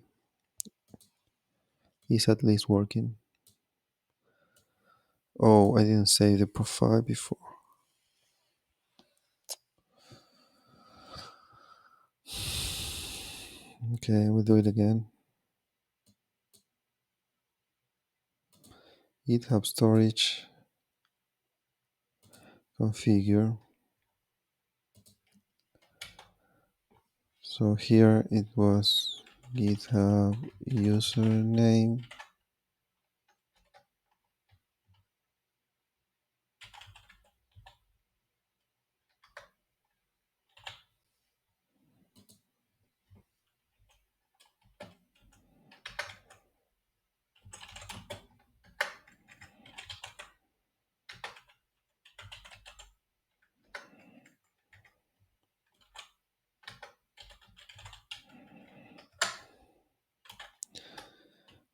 is at least working. Oh, I didn't save the profile before. Okay, we'll do it again. GitHub storage configure. So here it was GitHub username.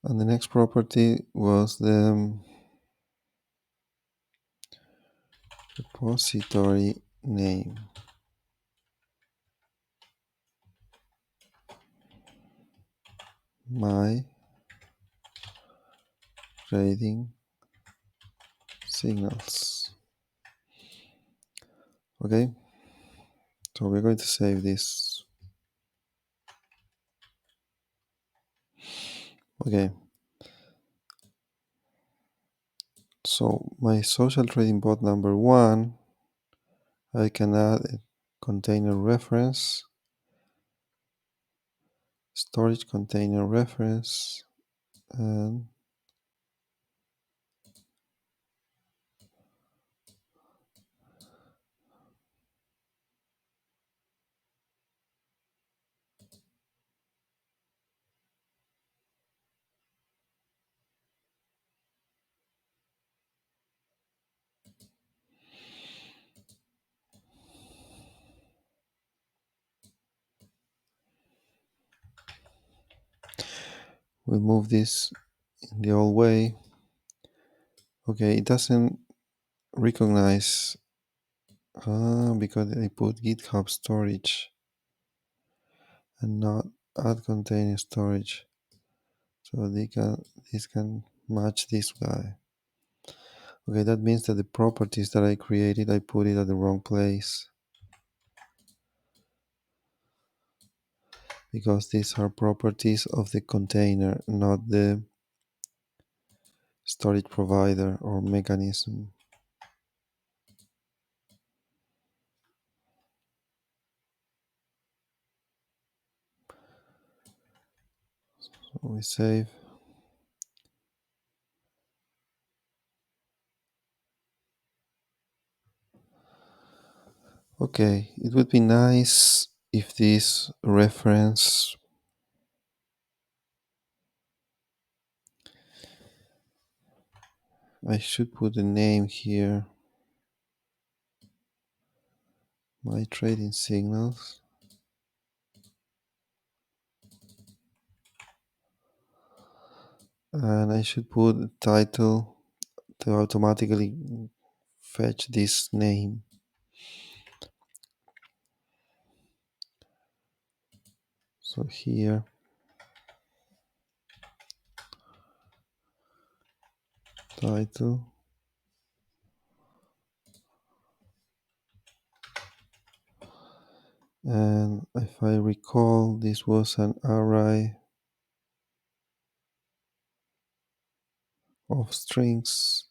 And the next property was the repository name. My trading signals. Okay, so we're going to save this. Okay, so my social trading bot number 1, I can add a container reference, storage container reference, and we'll move this in the old way. Okay, it doesn't recognize because I put GitHub storage and not add container storage, so this can match this guy. Okay, that means that the properties that I created, I put it at the wrong place, because these are properties of the container, not the storage provider or mechanism. So we save. Okay, it would be nice if this reference I should put a name here. My trading signals. and I should put a title to automatically fetch this name. So here, title, and if I recall, this was an array of strings.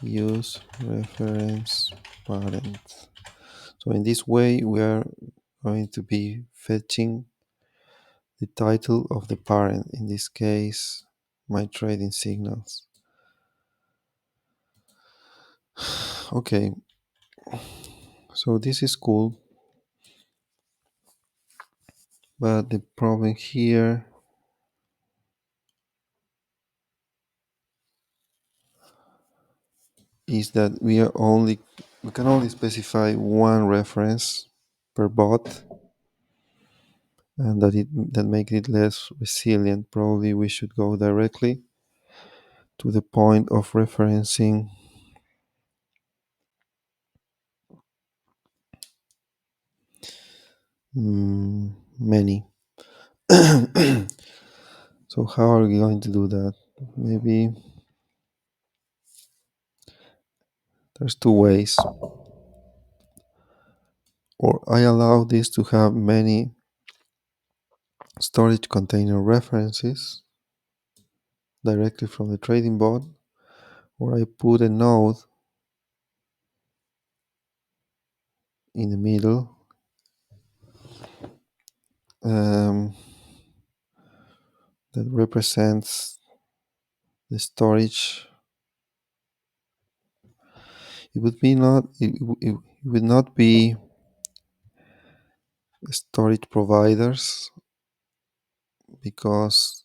Use reference parent. So in this way, we are going to be fetching the title of the parent, in this case, my trading signals. Okay, so this is cool, but the problem here is that we can only specify one reference per bot, and that makes it less resilient. Probably we should go directly to the point of referencing many. So how are we going to do that? Maybe there's two ways. Or I allow this to have many storage container references directly from the trading bot, or I put a node in the middle that represents the storage. It would not be storage providers, because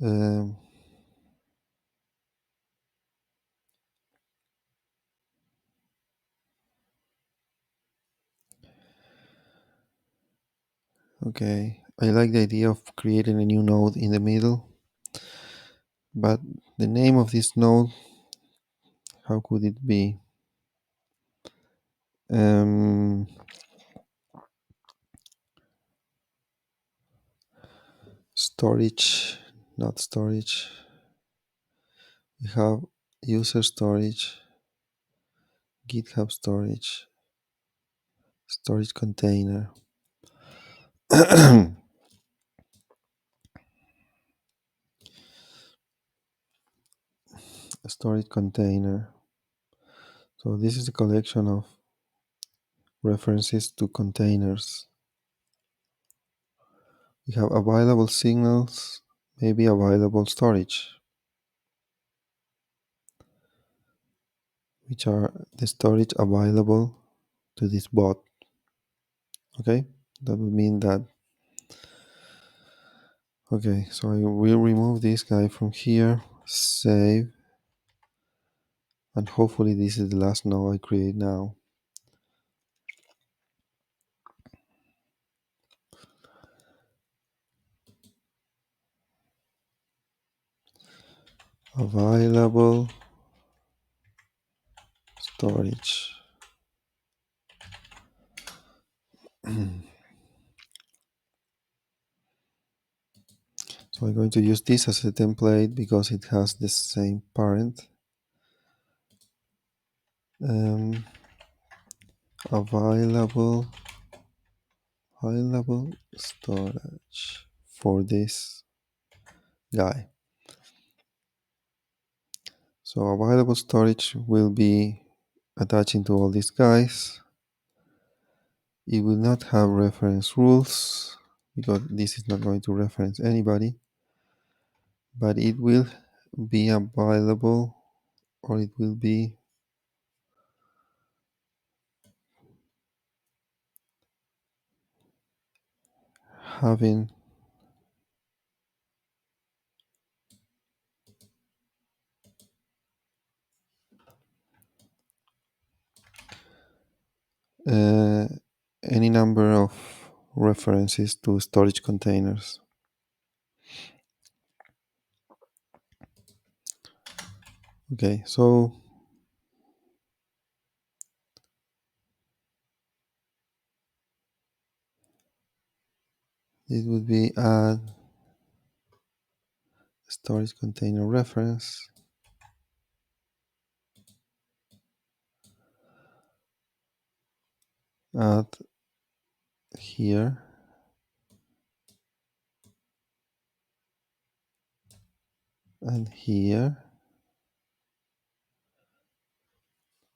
um, okay, I like the idea of creating a new node in the middle, but the name of this node, how could it be? Storage, not storage. We have UserStorage, GitHub storage, storage container. Storage container. So this is a collection of references to containers. We have available signals, maybe available storage, which are the storage available to this bot. Okay, that would mean that. Okay, so I will remove this guy from here, save, and hopefully this is the last node I create now. Available storage. So I'm going to use this as a template because it has the same parent. Available storage for this guy. So available storage will be attaching to all these guys. It will not have reference rules because this is not going to reference anybody, but it will be available, or it will be having any number of references to storage containers. Okay, so it would be add storage container reference, add here, and here,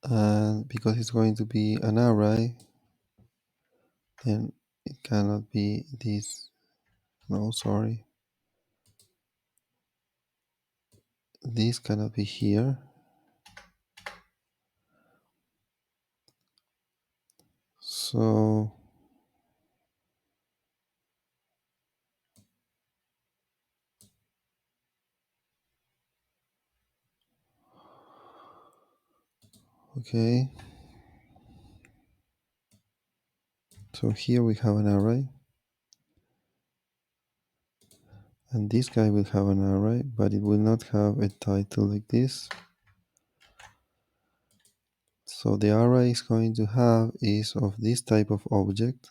and because it's going to be an array, then it cannot be this. No, sorry, this cannot be here. So okay, so here we have an array, and this guy will have an array, but it will not have a title like this. So the array is going to have is of this type of object,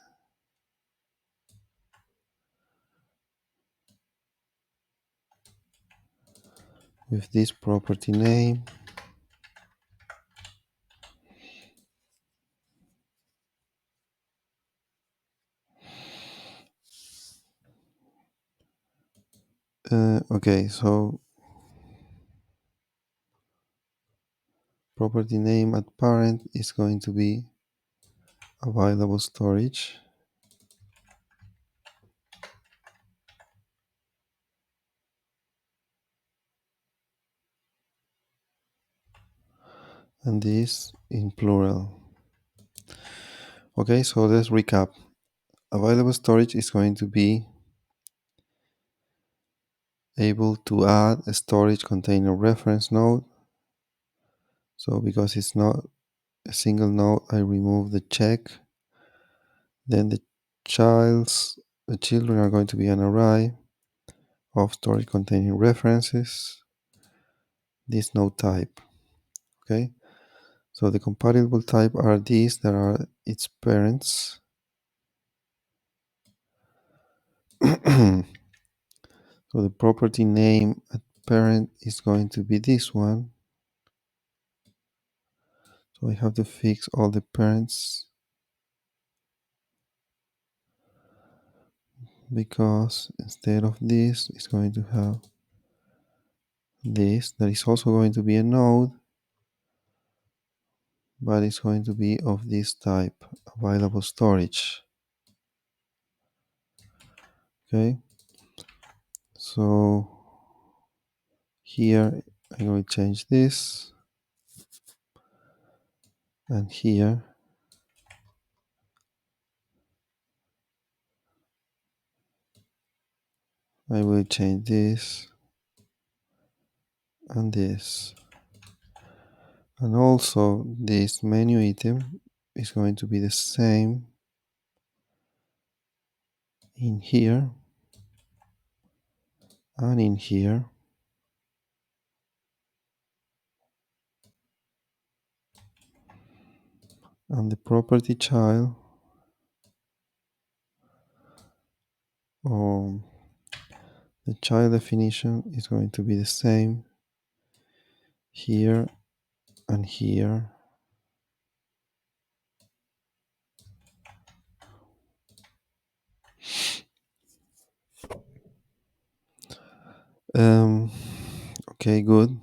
with this property name, okay, so property name at parent is going to be available storage, and this in plural. Okay, so let's recap. Available storage is going to be able to add a storage container reference node. So because it's not a single node, I remove the check. Then the children are going to be an array of storage containing references, this node type. Okay, so the compatible type are these that are its parents. So the property name at parent is going to be this one. So I have to fix all the parents because instead of this, it's going to have this that is also going to be a node, but it's going to be of this type, available storage. Okay, so here I'm going to change this, and here I will change this and this. And also this menu item is going to be the same in here and in here. And the property child, or the child definition, is going to be the same here and here. Okay, good.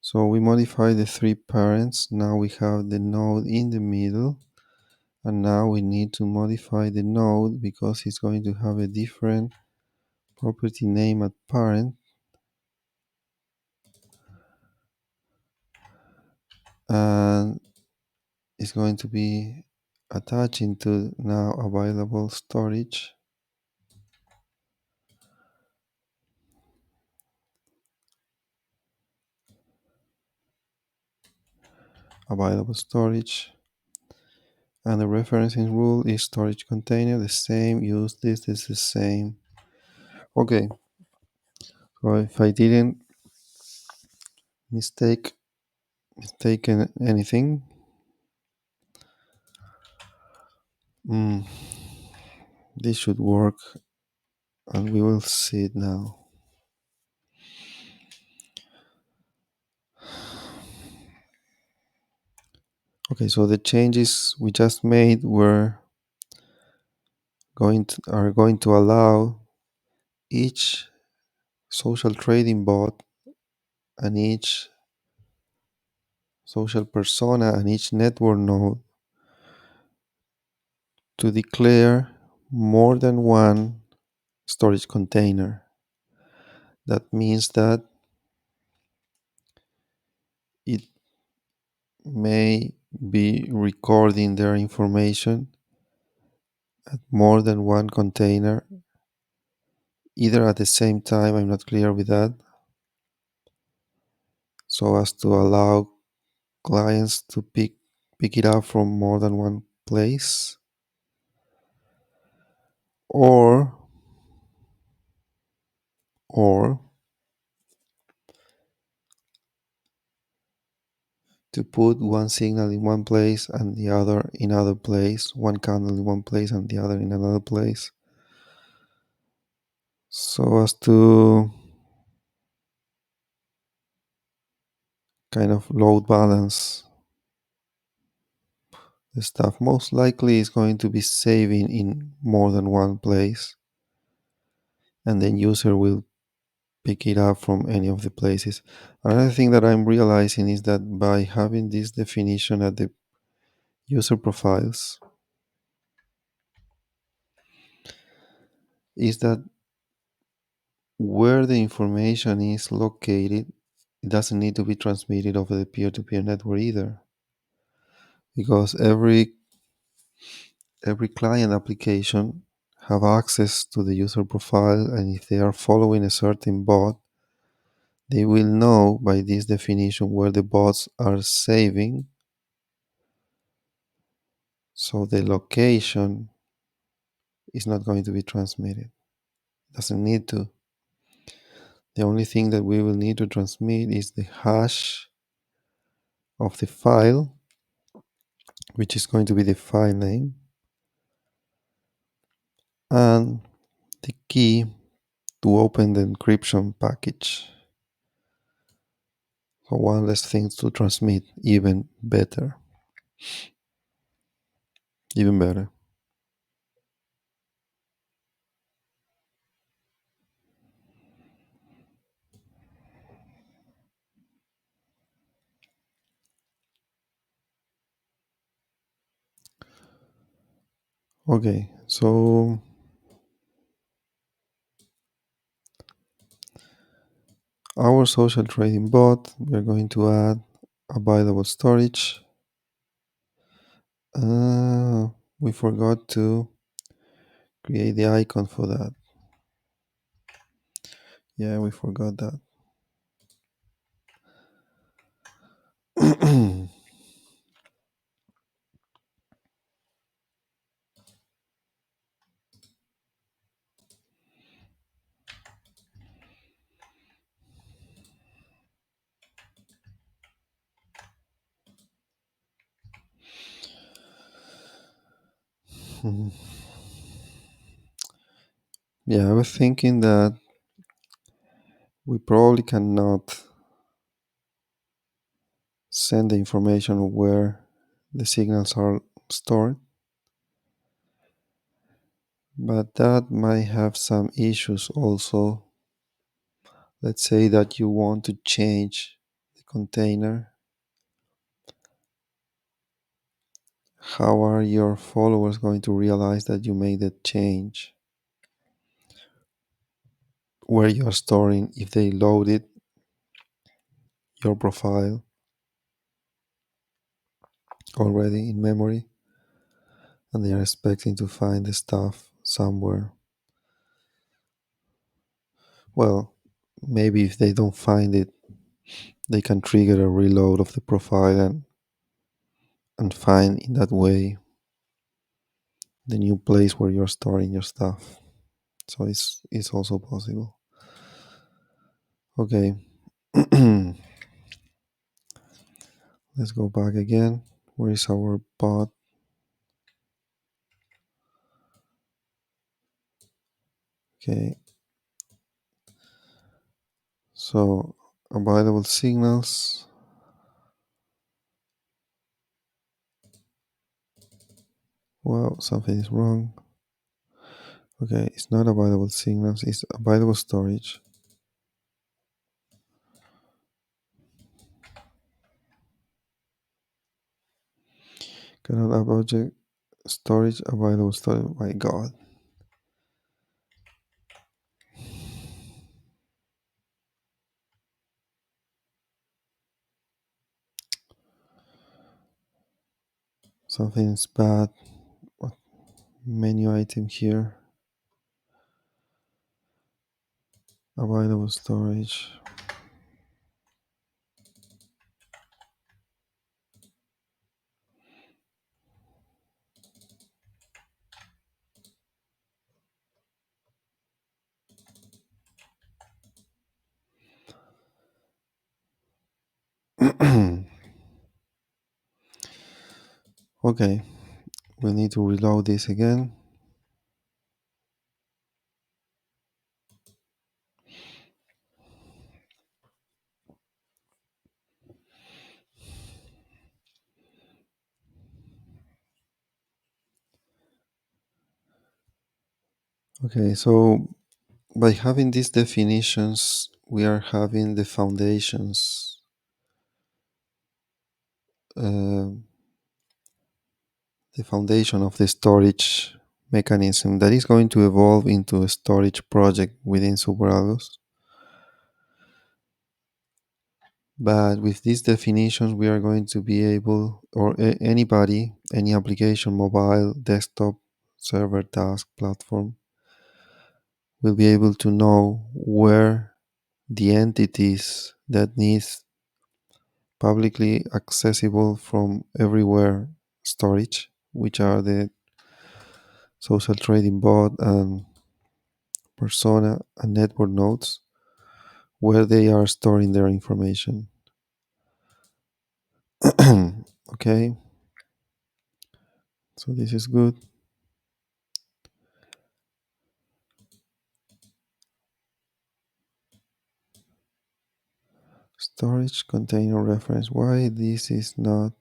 So we modify the three parents. Now we have the node in the middle. And now we need to modify the node because it's going to have a different property name at parent. And it's going to be attaching to now available storage. Available storage. And the referencing rule is storage container, the same, use this is the same. Okay, so if I didn't mistake mistaken anything, mm, this should work and we will see it now. Okay, so the changes we just made are going to allow each social trading bot and each social persona and each network node to declare more than one storage container. That means that it may be recording their information at more than one container, either at the same time, I'm not clear with that, so as to allow clients to pick it up from more than one place, or or to put one signal in one place and the other in other place, one candle in one place and the other in another place, so as to kind of load balance the stuff. Most likely is going to be saving in more than one place, and then user will pick it up from any of the places. Another thing that I'm realizing is that by having this definition at the user profiles, is that where the information is located, it doesn't need to be transmitted over the peer-to-peer network either, because every client application have access to the user profile, and if they are following a certain bot, they will know by this definition where the bots are saving, so the location is not going to be transmitted. It doesn't need to. The only thing that we will need to transmit is the hash of the file, which is going to be the file name, and the key to open the encryption package. So one less thing to transmit, even better. Even better. Okay, so our social trading bot, we're going to add available storage. We forgot to create the icon for that. Yeah, we forgot that. Yeah, I was thinking that we probably cannot send the information of where the signals are stored, but that might have some issues also. Let's say that you want to change the container. How are your followers going to realize that you made that change? Where you are storing, if they loaded your profile already in memory and they are expecting to find the stuff somewhere. Well, maybe if they don't find it, they can trigger a reload of the profile and find in that way the new place where you're storing your stuff. So it's also possible. Okay. Let's go back again. Where is our pod? Okay. So available signals. Well, something is wrong. Okay, it's not available signals, it's available storage. Cannot have object storage available storage. My god. Something's bad. What menu item here? Available storage. Okay, we need to reload this again. Okay, so by having these definitions, we are having the foundations, uh, the foundation of the storage mechanism that is going to evolve into a storage project within SuperAlgos. But with these definitions, we are going to be able, or anybody, any application, mobile, desktop, server, task, platform, will be able to know where the entities that need publicly accessible from everywhere storage, which are the social trading bot and persona and network nodes, where they are storing their information. Okay, so this is good. Storage container reference. Why this is not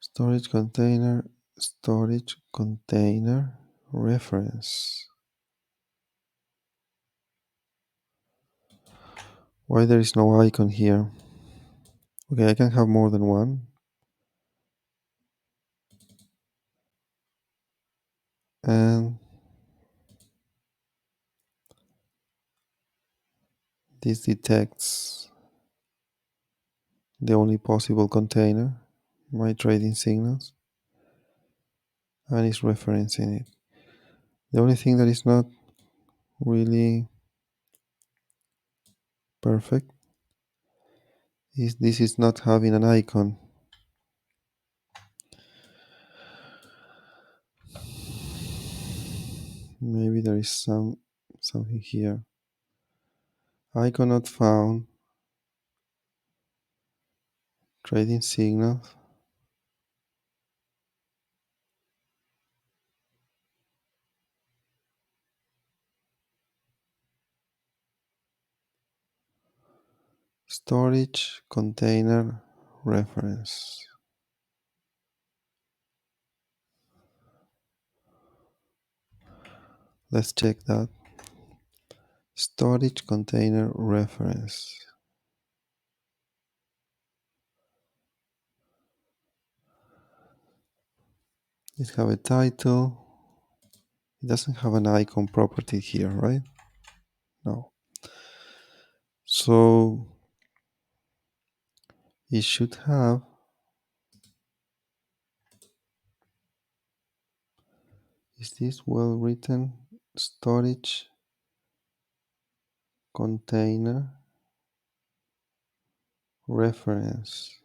storage container reference? Why there is no icon here? Okay, I can have more than one. And this detects the only possible container, my trading signals, and is referencing it. The only thing that is not really perfect is this is not having an icon. Maybe there is something here. Icon not found. Trading signals. Storage container reference. Let's check that. Storage container reference. It have a title. It doesn't have an icon property here, right? No. So it should have is this well written? Storage container reference,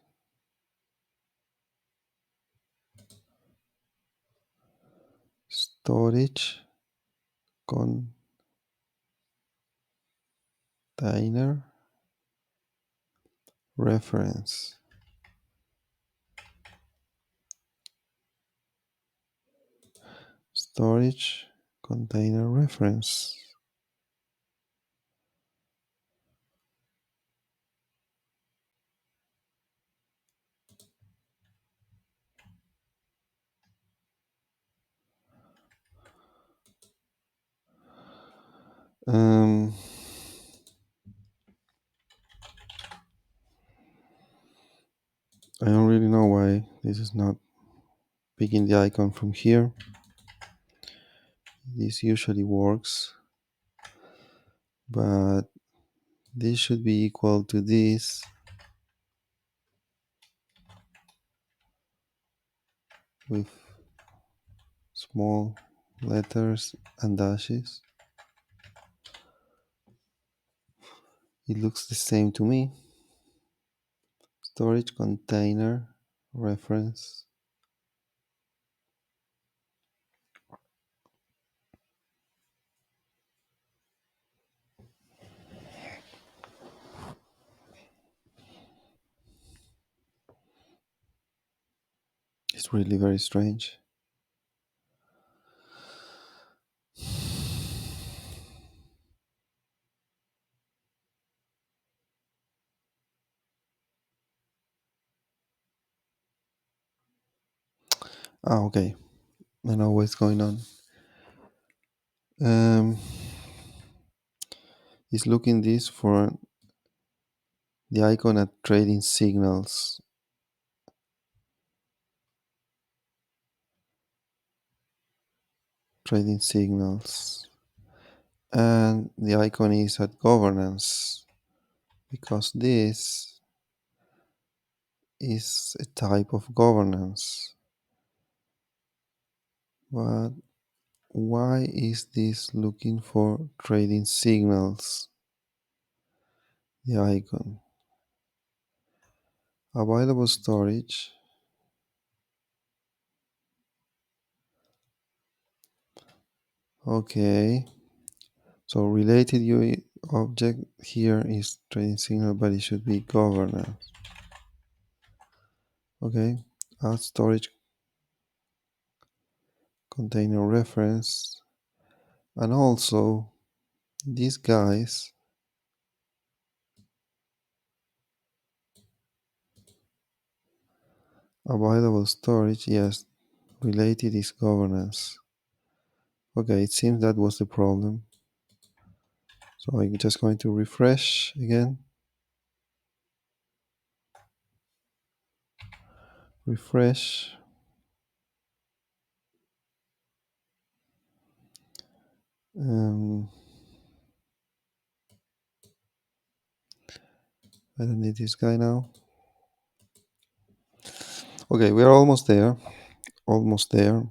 storage container reference. Storage container reference. Um, I don't really know why this is not picking the icon from here. This usually works, but this should be equal to this with small letters and dashes. It looks the same to me. Storage container reference. It's really very strange. Okay. I know what's going on. It's looking this for the icon at trading signals. Trading signals. And the icon is at governance, because this is a type of governance. But why is this looking for trading signals? The icon. Available storage. Okay. So related UI object here is trading signal, but it should be governance. Okay. Add storage container reference. And also these guys available storage, yes, related is governance. Okay, it seems that was the problem. So I'm just going to refresh again. Refresh. I don't need this guy now. Okay, we're almost there. Almost there.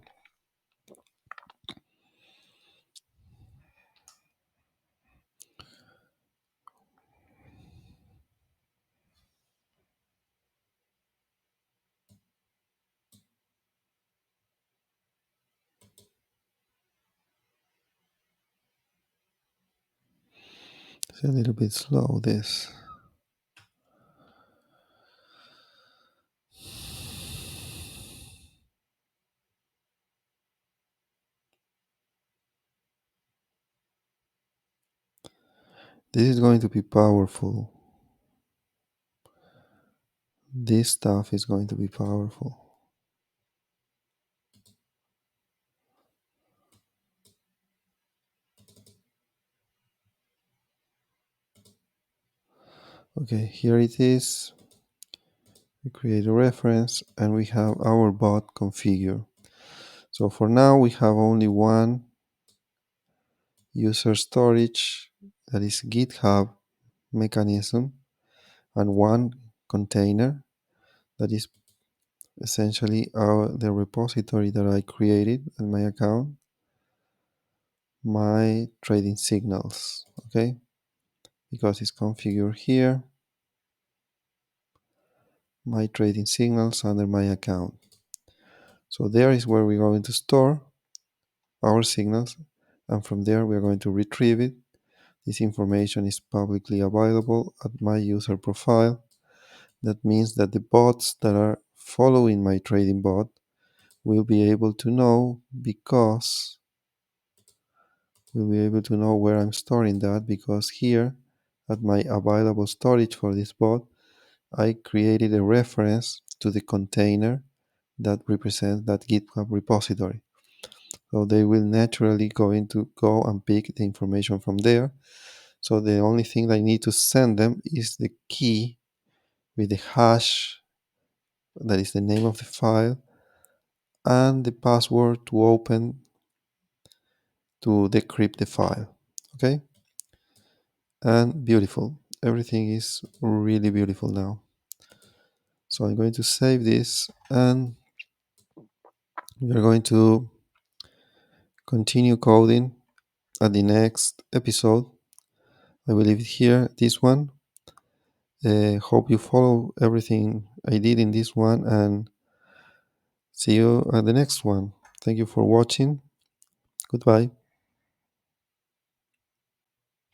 It's a little bit slow, this. This is going to be powerful. This stuff is going to be powerful. Okay, here it is. We create a reference and we have our bot configured. So for now we have only one user storage, that is GitHub mechanism, and one container, that is essentially the repository that I created in my account, my trading signals, okay? Because it's configured here. my trading signals under my account. So there is where we're going to store our signals, and from there we're going to retrieve it. This information is publicly available at my user profile. That means that the bots that are following my trading bot will be able to know where I'm storing that, because here at my available storage for this bot, I created a reference to the container that represents that GitHub repository. So they will naturally going to go and pick the information from there. So the only thing I need to send them is the key with the hash, that is the name of the file, and the password to decrypt the file. Okay? And beautiful. Everything is really beautiful now. So I'm going to save this, and we're going to continue coding at the next episode. I will leave it here, this one. Hope you follow everything I did in this one, and see you at the next one. Thank you for watching. Goodbye.